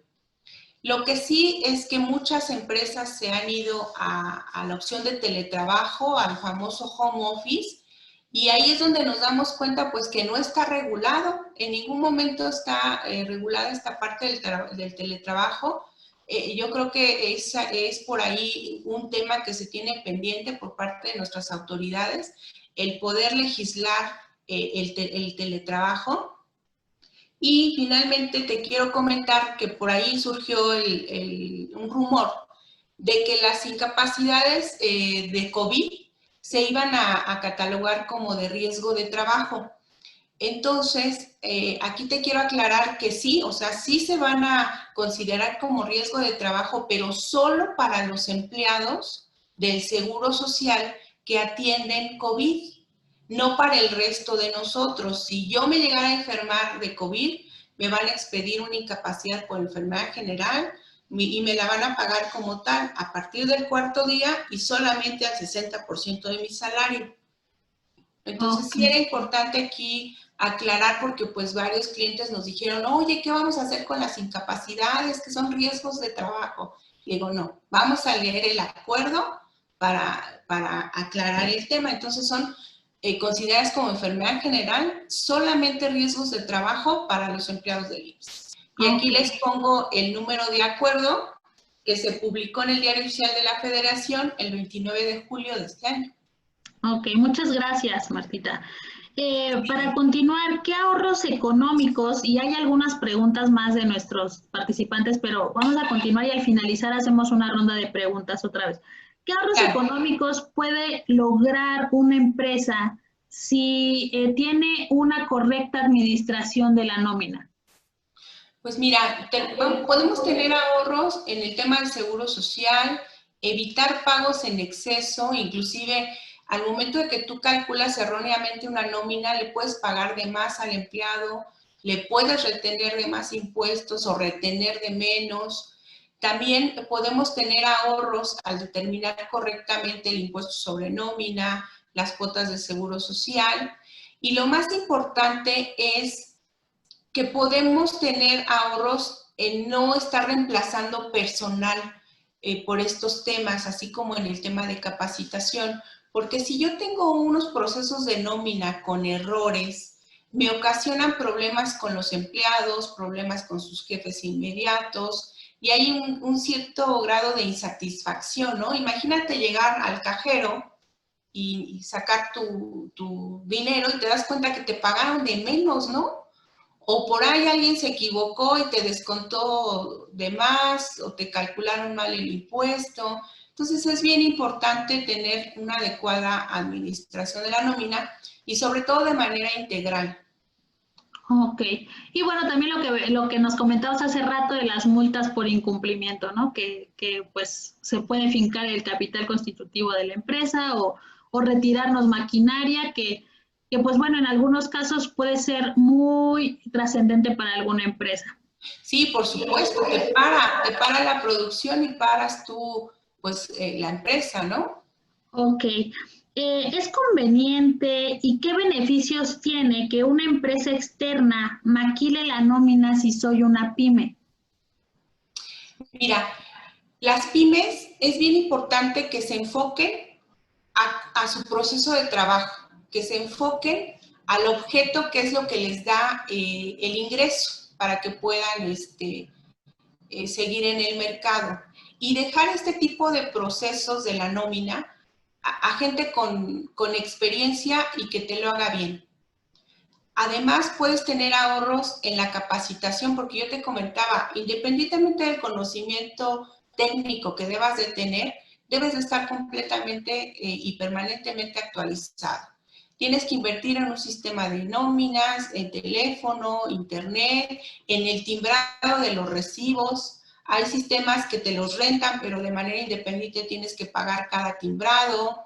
Lo que sí es que muchas empresas se han ido a la opción de teletrabajo, al famoso home office, y ahí es donde nos damos cuenta pues que no está regulado, en ningún momento está regulada esta parte del teletrabajo. Yo creo que es por ahí un tema que se tiene pendiente por parte de nuestras autoridades, el poder legislar el teletrabajo. Y finalmente te quiero comentar que por ahí surgió un rumor de que las incapacidades de COVID se iban a catalogar como de riesgo de trabajo. Entonces, aquí te quiero aclarar que sí, o sea, sí se van a considerar como riesgo de trabajo, pero solo para los empleados del Seguro Social que atienden COVID, no para el resto de nosotros. Si yo me llegara a enfermar de COVID, me van a expedir una incapacidad por enfermedad general y me la van a pagar como tal a partir del cuarto día y solamente al 60% de mi salario. Entonces, sí era importante aquí aclarar porque pues varios clientes nos dijeron, oye, ¿qué vamos a hacer con las incapacidades que son riesgos de trabajo? Y digo, no, vamos a leer el acuerdo para aclarar el tema. Entonces, son consideradas como enfermedad general solamente riesgos de trabajo para los empleados del IMSS. Y aquí les pongo el número de acuerdo que se publicó en el Diario Oficial de la Federación el 29 de julio de este año. Ok, muchas gracias, Martita. Para continuar, ¿qué ahorros económicos? Y hay algunas preguntas más de nuestros participantes, pero vamos a continuar y al finalizar hacemos una ronda de preguntas otra vez. ¿Qué ahorros económicos puede lograr una empresa si tiene una correcta administración de la nómina? Pues mira, podemos tener ahorros en el tema del seguro social, evitar pagos en exceso, inclusive al momento de que tú calculas erróneamente una nómina, le puedes pagar de más al empleado, le puedes retener de más impuestos o retener de menos. También podemos tener ahorros al determinar correctamente el impuesto sobre nómina, las cuotas de seguro social. Y lo más importante es que podemos tener ahorros en no estar reemplazando personal por estos temas, así como en el tema de capacitación. Porque si yo tengo unos procesos de nómina con errores, me ocasionan problemas con los empleados, problemas con sus jefes inmediatos, y hay un cierto grado de insatisfacción, ¿no? Imagínate llegar al cajero y sacar tu dinero y te das cuenta que te pagaron de menos, ¿no? O por ahí alguien se equivocó y te descontó de más o te calcularon mal el impuesto. Entonces es bien importante tener una adecuada administración de la nómina y sobre todo de manera integral. Ok. Y bueno, también lo que nos comentabas hace rato de las multas por incumplimiento, ¿no? Que pues se puede fincar el capital constitutivo de la empresa o retirarnos maquinaria que pues bueno, en algunos casos puede ser muy trascendente para alguna empresa. Sí, por supuesto, te para la producción y paras tú, pues, la empresa, ¿no? Ok. ¿Es conveniente y qué beneficios tiene que una empresa externa maquile la nómina si soy una pyme? Mira, las pymes es bien importante que se enfoquen a su proceso de trabajo, que se enfoquen al objeto que es lo que les da el ingreso para que puedan seguir en el mercado. Y dejar este tipo de procesos de la nómina a gente con experiencia y que te lo haga bien. Además, puedes tener ahorros en la capacitación, porque yo te comentaba, independientemente del conocimiento técnico que debas de tener, debes de estar completamente y permanentemente actualizado. Tienes que invertir en un sistema de nóminas, en teléfono, internet, en el timbrado de los recibos. Hay sistemas que te los rentan, pero de manera independiente tienes que pagar cada timbrado.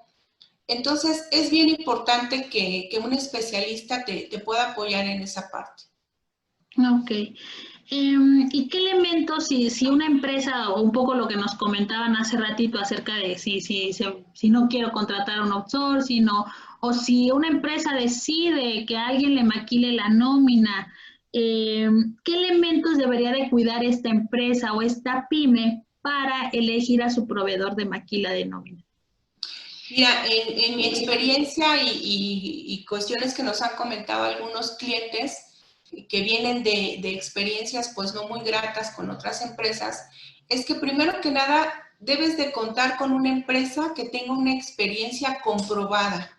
Entonces, es bien importante que un especialista te pueda apoyar en esa parte. Ok. ¿Y qué elementos, si una empresa, o un poco lo que nos comentaban hace ratito acerca de si no quiero contratar un outsourcing, o si una empresa decide que alguien le maquile la nómina, ¿qué elementos debería de cuidar esta empresa o esta pyme para elegir a su proveedor de maquila de nómina? Mira, en mi experiencia y cuestiones que nos han comentado algunos clientes que vienen de experiencias pues no muy gratas con otras empresas, es que primero que nada debes de contar con una empresa que tenga una experiencia comprobada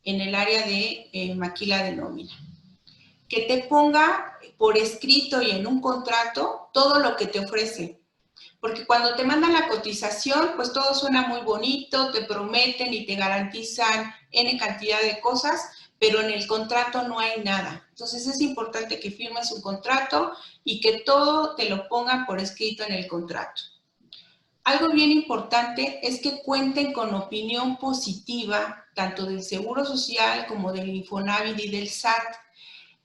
en el área de maquila de nómina. Que te ponga por escrito y en un contrato todo lo que te ofrece. Porque cuando te mandan la cotización, pues todo suena muy bonito, te prometen y te garantizan N cantidad de cosas, pero en el contrato no hay nada. Entonces es importante que firmes un contrato y que todo te lo pongan por escrito en el contrato. Algo bien importante es que cuenten con opinión positiva, tanto del Seguro Social como del Infonavit y del SAT.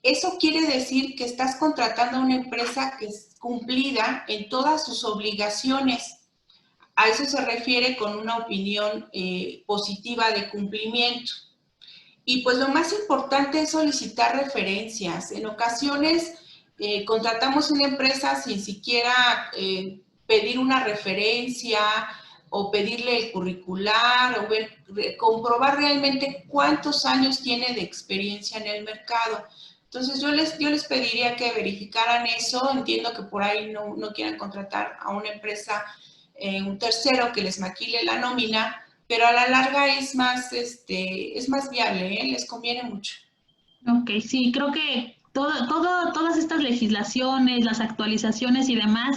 Eso quiere decir que estás contratando a una empresa que es cumplida en todas sus obligaciones. A eso se refiere con una opinión positiva de cumplimiento. Y pues lo más importante es solicitar referencias. En ocasiones contratamos una empresa sin siquiera pedir una referencia o pedirle el curricular o comprobar realmente cuántos años tiene de experiencia en el mercado. Entonces yo les pediría que verificaran eso. Entiendo que por ahí no quieran contratar a una empresa, un tercero que les maquile la nómina, pero a la larga es más viable, ¿eh? Les conviene mucho. Ok, sí, creo que todas estas legislaciones, las actualizaciones y demás,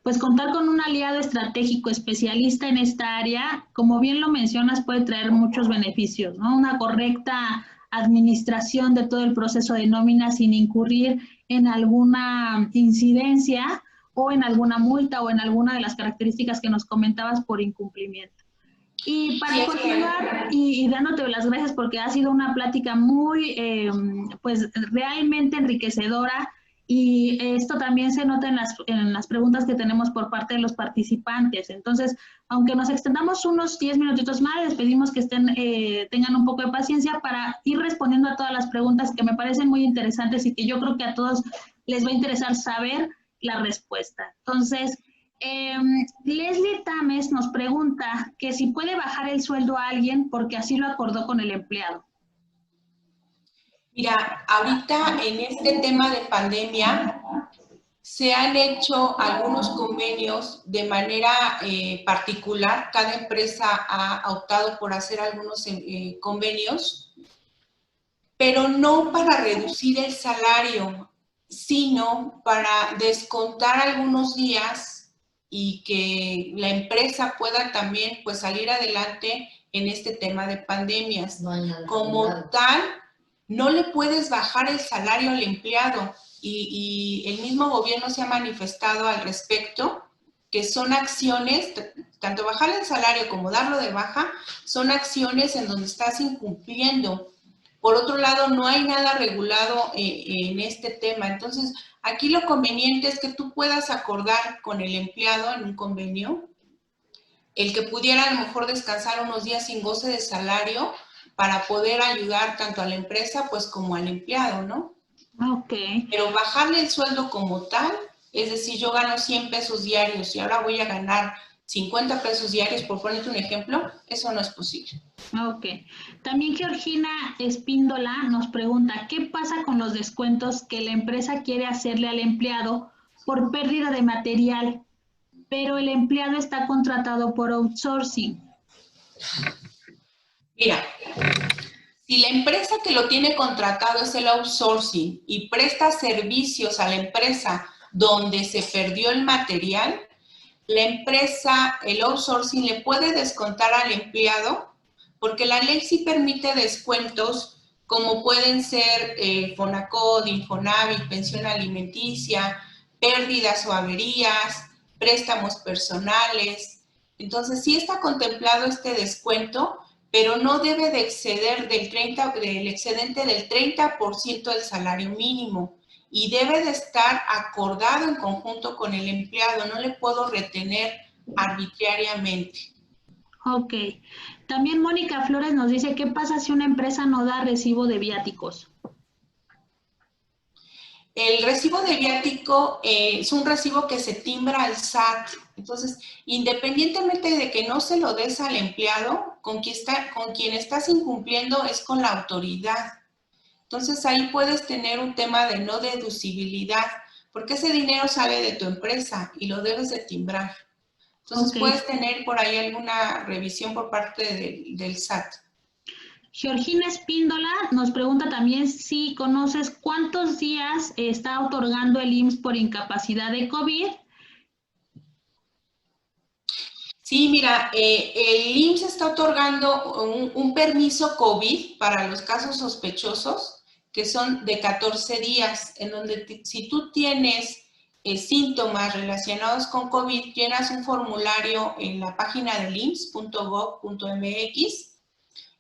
pues contar con un aliado estratégico especialista en esta área, como bien lo mencionas, puede traer muchos beneficios, ¿no? Una correcta administración de todo el proceso de nómina sin incurrir en alguna incidencia o en alguna multa o en alguna de las características que nos comentabas por incumplimiento. Y para continuar y dándote las gracias porque ha sido una plática muy, pues realmente enriquecedora, y esto también se nota en las preguntas que tenemos por parte de los participantes. Entonces, aunque nos extendamos unos 10 minutitos más, les pedimos que tengan un poco de paciencia para ir respondiendo a todas las preguntas que me parecen muy interesantes y que yo creo que a todos les va a interesar saber la respuesta. Entonces, Leslie Tames nos pregunta que si puede bajar el sueldo a alguien porque así lo acordó con el empleado. Mira, ahorita en este tema de pandemia se han hecho algunos convenios de manera particular. Cada empresa ha optado por hacer algunos convenios, pero no para reducir el salario, sino para descontar algunos días y que la empresa pueda también pues salir adelante en este tema de pandemias. Como tal, no le puedes bajar el salario al empleado y el mismo gobierno se ha manifestado al respecto, que son acciones, tanto bajar el salario como darlo de baja, son acciones en donde estás incumpliendo. Por otro lado, no hay nada regulado en este tema. Entonces, aquí lo conveniente es que tú puedas acordar con el empleado en un convenio el que pudiera a lo mejor descansar unos días sin goce de salario para poder ayudar tanto a la empresa pues como al empleado, ¿no? Ok. Pero bajarle el sueldo como tal, es decir, yo gano 100 pesos diarios y ahora voy a ganar 50 pesos diarios, por ponerte un ejemplo, eso no es posible. Ok. También Georgina Espíndola nos pregunta, ¿qué pasa con los descuentos que la empresa quiere hacerle al empleado por pérdida de material, pero el empleado está contratado por outsourcing? Mira, si la empresa que lo tiene contratado es el outsourcing y presta servicios a la empresa donde se perdió el material, la empresa, el outsourcing, le puede descontar al empleado, porque la ley sí permite descuentos como pueden ser Fonacot, Infonavit, pensión alimenticia, pérdidas o averías, préstamos personales. Entonces sí está contemplado este descuento, pero no debe de exceder del excedente del 30% del salario mínimo y debe de estar acordado en conjunto con el empleado, no le puedo retener arbitrariamente. Ok. También Mónica Flores nos dice, ¿qué pasa si una empresa no da recibo de viáticos? El recibo de viático es un recibo que se timbra al SAT. Entonces, independientemente de que no se lo des al empleado, con quien estás incumpliendo es con la autoridad. Entonces, ahí puedes tener un tema de no deducibilidad, porque ese dinero sale de tu empresa y lo debes de timbrar. Entonces, Ok. puedes tener por ahí alguna revisión por parte del SAT. Georgina Espíndola nos pregunta también si conoces cuántos días está otorgando el IMSS por incapacidad de COVID. Sí, mira, el IMSS está otorgando un permiso COVID para los casos sospechosos, que son de 14 días, en donde si tú tienes síntomas relacionados con COVID, llenas un formulario en la página del IMSS.gov.mx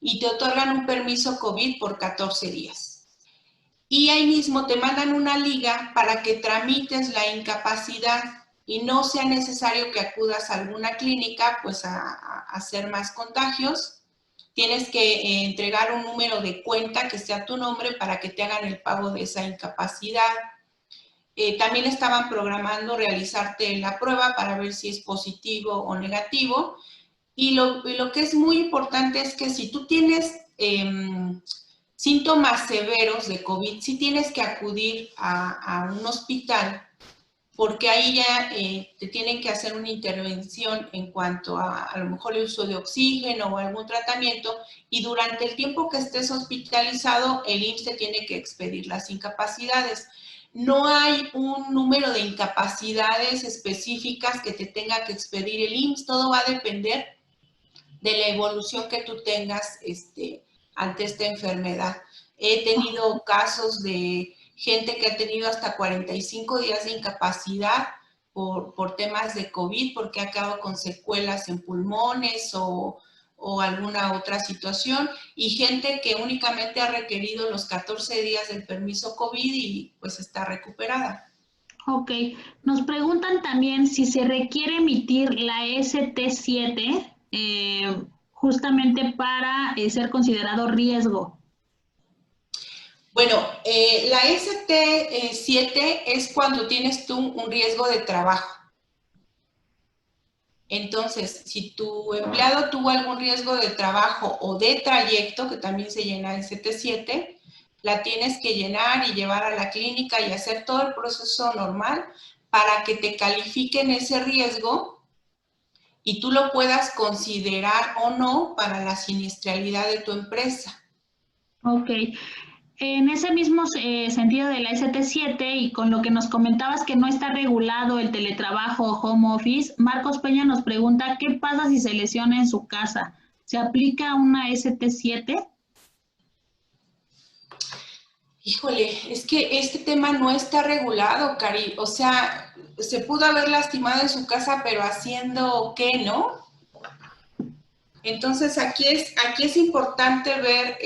y te otorgan un permiso COVID por 14 días. Y ahí mismo te mandan una liga para que tramites la incapacidad y no sea necesario que acudas a alguna clínica pues a hacer más contagios. Tienes que entregar un número de cuenta que sea tu nombre para que te hagan el pago de esa incapacidad. También estaban programando realizarte la prueba para ver si es positivo o negativo. Y lo que es muy importante es que si tú tienes síntomas severos de COVID, sí tienes que acudir a un hospital, porque ahí ya te tienen que hacer una intervención en cuanto a lo mejor el uso de oxígeno o algún tratamiento, y durante el tiempo que estés hospitalizado, el IMSS te tiene que expedir las incapacidades. No hay un número de incapacidades específicas que te tenga que expedir el IMSS, todo va a depender de la evolución que tú tengas ante esta enfermedad. He tenido casos de gente que ha tenido hasta 45 días de incapacidad por temas de COVID, porque ha quedado con secuelas en pulmones o alguna otra situación, y gente que únicamente ha requerido los 14 días del permiso COVID y pues está recuperada. Ok, nos preguntan también si se requiere emitir la ST7 justamente para ser considerado riesgo. Bueno, la ST7 es cuando tienes tú un riesgo de trabajo. Entonces, si tu empleado tuvo algún riesgo de trabajo o de trayecto, que también se llena ST7, la tienes que llenar y llevar a la clínica y hacer todo el proceso normal para que te califiquen ese riesgo y tú lo puedas considerar o no para la siniestralidad de tu empresa. Ok. En ese mismo sentido de la ST7 y con lo que nos comentabas que no está regulado el teletrabajo o home office, Marcos Peña nos pregunta, ¿qué pasa si se lesiona en su casa? ¿Se aplica una ST7? Híjole, es que este tema no está regulado, Cari. O sea, se pudo haber lastimado en su casa, pero haciendo qué, ¿no? Entonces, aquí es importante ver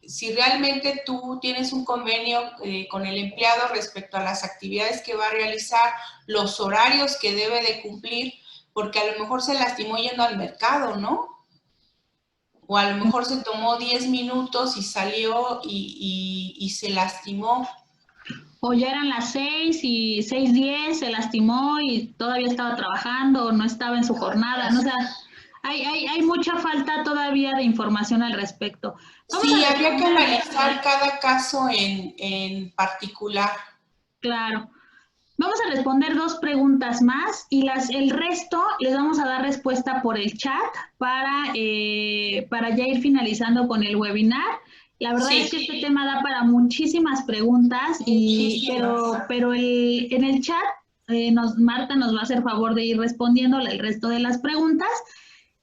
si realmente tú tienes un convenio con el empleado respecto a las actividades que va a realizar, los horarios que debe de cumplir, porque a lo mejor se lastimó yendo al mercado, ¿no? O a lo mejor se tomó 10 minutos y salió y se lastimó. O ya eran las 6 y 6:10, se lastimó y todavía estaba trabajando o no estaba en su jornada, ¿no? O sea, hay mucha falta todavía de información al respecto. Sí, habría que analizar cada caso en particular. Claro. Vamos a responder 2 preguntas más y el resto les vamos a dar respuesta por el chat para ya ir finalizando con el webinar. La verdad es que este tema da para muchísimas preguntas, pero en el chat Marta nos va a hacer favor de ir respondiendo el resto de las preguntas,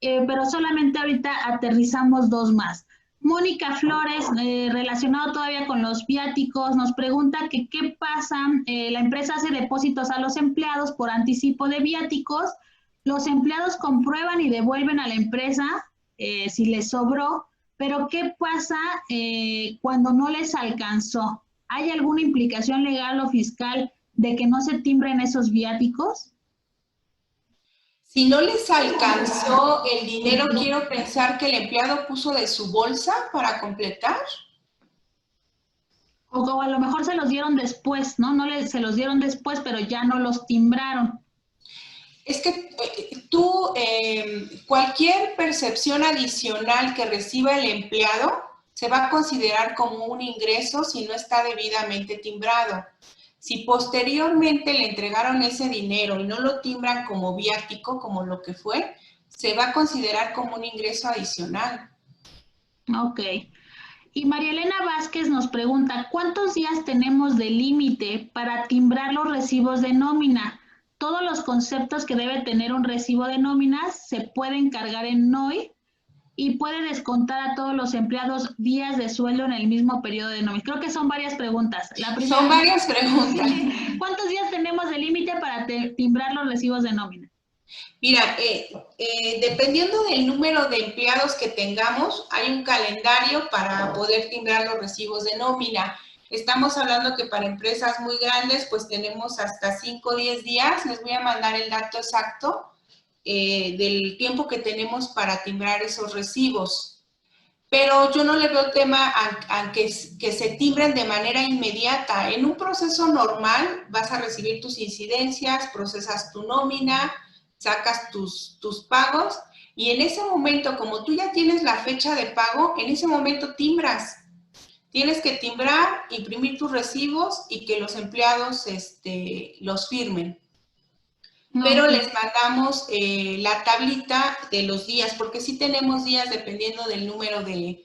pero solamente ahorita aterrizamos 2 más. Mónica Flores, relacionado todavía con los viáticos, nos pregunta que qué pasa, la empresa hace depósitos a los empleados por anticipo de viáticos, los empleados comprueban y devuelven a la empresa si les sobró, pero ¿qué pasa cuando no les alcanzó? ¿Hay alguna implicación legal o fiscal de que no se timbren esos viáticos? Si no les alcanzó el dinero, quiero pensar que el empleado puso de su bolsa para completar. O a lo mejor se los dieron después, ¿no? Se los dieron después, pero ya no los timbraron. Es que cualquier percepción adicional que reciba el empleado se va a considerar como un ingreso si no está debidamente timbrado. Si posteriormente le entregaron ese dinero y no lo timbran como viático, como lo que fue, se va a considerar como un ingreso adicional. Ok. Y María Elena Vázquez nos pregunta, ¿cuántos días tenemos de límite para timbrar los recibos de nómina? Todos los conceptos que debe tener un recibo de nómina se pueden cargar en NOI y puede descontar a todos los empleados días de sueldo en el mismo periodo de nómina. Creo que son varias preguntas. Son varias preguntas. ¿Cuántos días tenemos de límite para timbrar los recibos de nómina? Mira, dependiendo del número de empleados que tengamos, hay un calendario para poder timbrar los recibos de nómina. Estamos hablando que para empresas muy grandes, pues tenemos hasta 5 o 10 días. Les voy a mandar el dato exacto del tiempo que tenemos para timbrar esos recibos. Pero yo no le veo tema a que se timbren de manera inmediata. En un proceso normal vas a recibir tus incidencias, procesas tu nómina, sacas tus pagos y en ese momento, como tú ya tienes la fecha de pago, en ese momento timbras. Tienes que timbrar, imprimir tus recibos y que los empleados los firmen. Pero les mandamos la tablita de los días, porque sí tenemos días dependiendo del número de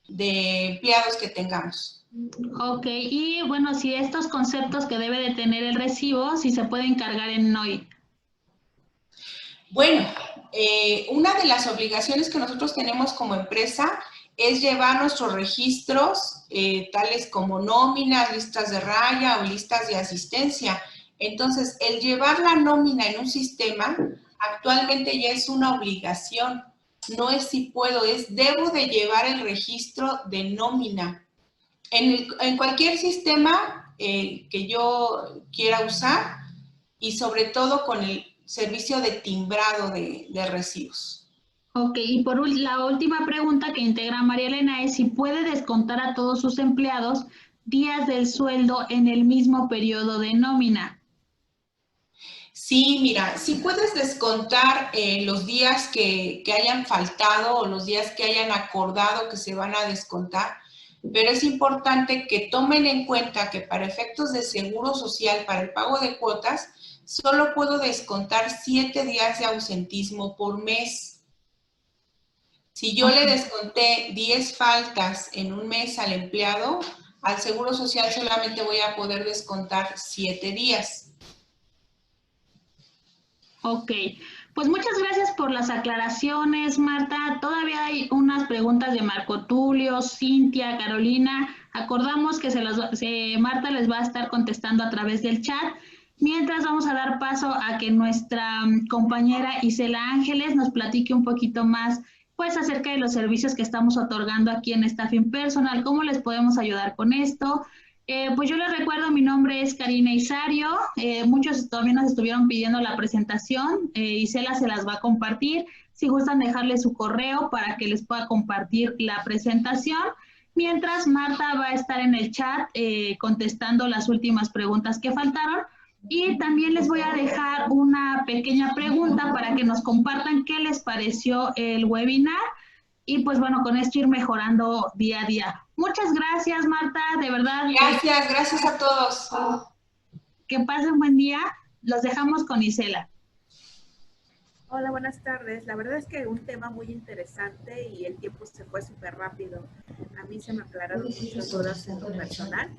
empleados que tengamos. Ok, y bueno, si estos conceptos que debe de tener el recibo, si se pueden cargar en NOI. Bueno, una de las obligaciones que nosotros tenemos como empresa es llevar nuestros registros, tales como nóminas, listas de raya o listas de asistencia. Entonces, el llevar la nómina en un sistema actualmente ya es una obligación. No es si puedo, es debo de llevar el registro de nómina. En cualquier sistema que yo quiera usar y sobre todo con el servicio de timbrado de recibos. Ok, y por la última pregunta que integra María Elena es si puede descontar a todos sus empleados días del sueldo en el mismo periodo de nómina. Sí, mira, sí puedes descontar los días que hayan faltado o los días que hayan acordado que se van a descontar, pero es importante que tomen en cuenta que para efectos de seguro social, para el pago de cuotas, solo puedo descontar 7 días de ausentismo por mes. Si yo le desconté 10 faltas en un mes al empleado, al seguro social solamente voy a poder descontar 7 días. Ok, pues muchas gracias por las aclaraciones, Marta. Todavía hay unas preguntas de Marco Tulio, Cintia, Carolina. Acordamos que Marta les va a estar contestando a través del chat. Mientras vamos a dar paso a que nuestra compañera Isela Ángeles nos platique un poquito más pues acerca de los servicios que estamos otorgando aquí en Staffing Personal, cómo les podemos ayudar con esto. Pues yo les recuerdo, mi nombre es Karina Isario, muchos también nos estuvieron pidiendo la presentación, Isela se las va a compartir, si gustan dejarle su correo para que les pueda compartir la presentación, mientras Marta va a estar en el chat contestando las últimas preguntas que faltaron, y también les voy a dejar una pequeña pregunta para que nos compartan qué les pareció el webinar, y pues bueno, con esto ir mejorando día a día. Muchas gracias, Marta, de verdad. Gracias a todos. Que pasen buen día. Los dejamos con Isela. Hola, buenas tardes. La verdad es que un tema muy interesante y el tiempo se fue súper rápido. A mí se me aclararon muchas dudas en lo personal.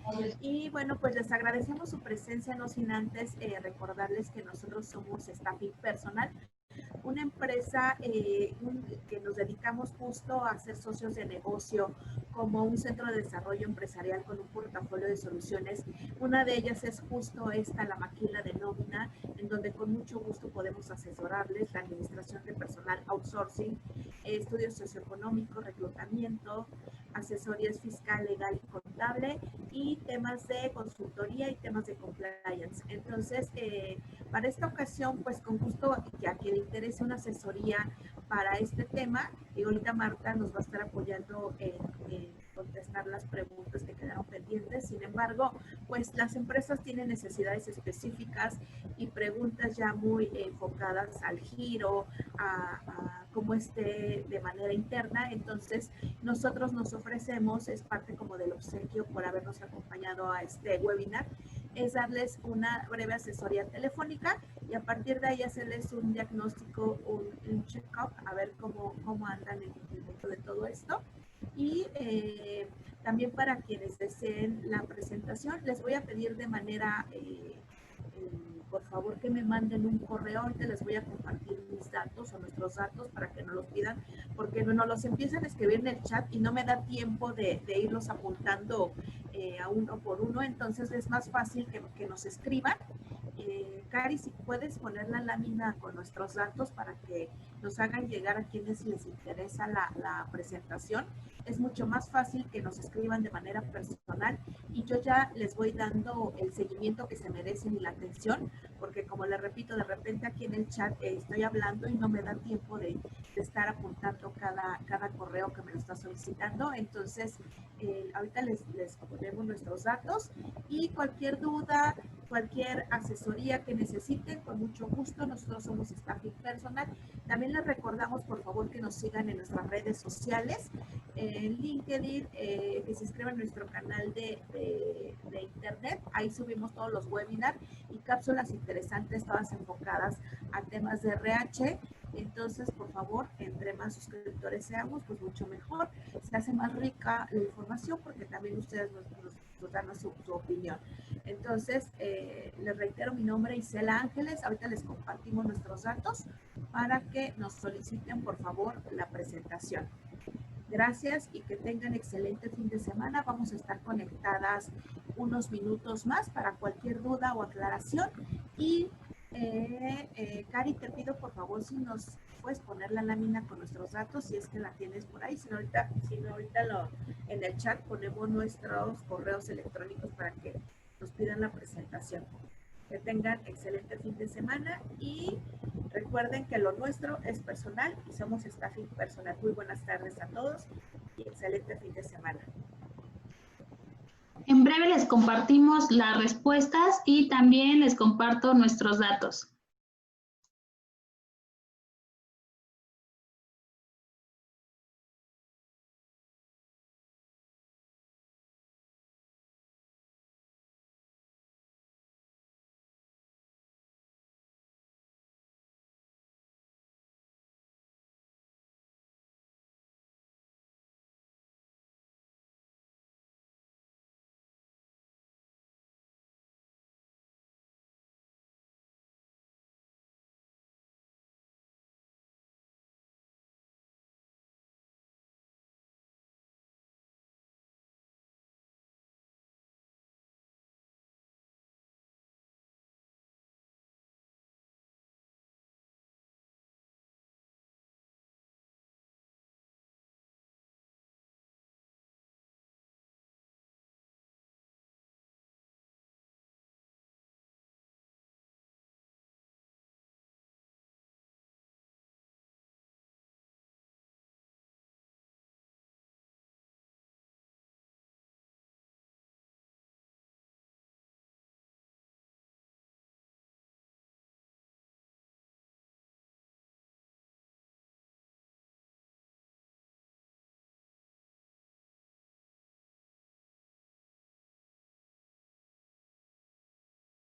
Y bueno, pues les agradecemos su presencia, no sin antes recordarles que nosotros somos Staffing Personal, una empresa que nos dedicamos justo a ser socios de negocio como un centro de desarrollo empresarial con un portafolio de soluciones. Una de ellas es justo esta, la maquila de nómina, en donde con mucho gusto podemos asesorarles la administración de personal, outsourcing, estudios socioeconómicos, reclutamiento, asesorías fiscal, legal y contable, y temas de consultoría y temas de compliance. Entonces, para esta ocasión, pues con gusto, que a quien le interese una asesoría para este tema, y ahorita Marta nos va a estar apoyando en contestar las preguntas que quedaron pendientes. Sin embargo, pues las empresas tienen necesidades específicas y preguntas ya muy enfocadas al giro, a cómo esté de manera interna. Entonces, nosotros nos ofrecemos, es parte como del obsequio por habernos acompañado a este webinar, es darles una breve asesoría telefónica y a partir de ahí hacerles un diagnóstico, un check-up, a ver cómo andan en el momento de todo esto. Y también para quienes deseen la presentación, les voy a pedir de manera, por favor, que me manden un correo. Ahorita les voy a compartir mis datos o nuestros datos para que nos los pidan, porque nos los empiezan a escribir en el chat y no me da tiempo de irlos apuntando a uno por uno. Entonces es más fácil que nos escriban. Cari, si puedes poner la lámina con nuestros datos para que nos hagan llegar a quienes les interesa la presentación. Es mucho más fácil que nos escriban de manera personal y yo ya les voy dando el seguimiento que se merecen y la atención, porque como les repito, de repente aquí en el chat estoy hablando y no me da tiempo de estar apuntando cada correo que me lo está solicitando. Entonces, ahorita les ponemos nuestros datos y cualquier duda, cualquier asesoría que necesiten, con mucho gusto. Nosotros somos Staffing Personal. También les recordamos, por favor, que nos sigan en nuestras redes sociales, en LinkedIn, que se inscriban en nuestro canal de internet. Ahí subimos todos los webinars y cápsulas interesantes, todas enfocadas a temas de RH. Entonces, por favor, entre más suscriptores seamos, pues mucho mejor. Se hace más rica la información porque también ustedes nos dan su opinión. Entonces, les reitero, mi nombre es Isela Ángeles. Ahorita les compartimos nuestros datos para que nos soliciten, por favor, la presentación. Gracias y que tengan excelente fin de semana. Vamos a estar conectadas unos minutos más para cualquier duda o aclaración. Y Cari, te pido por favor si nos puedes poner la lámina con nuestros datos, si es que la tienes por ahí. Si no ahorita en el chat ponemos nuestros correos electrónicos para que nos pidan la presentación. Que tengan excelente fin de semana y recuerden que lo nuestro es personal y somos Staffing Personal. Muy buenas tardes a todos y excelente fin de semana. En breve les compartimos las respuestas y también les comparto nuestros datos.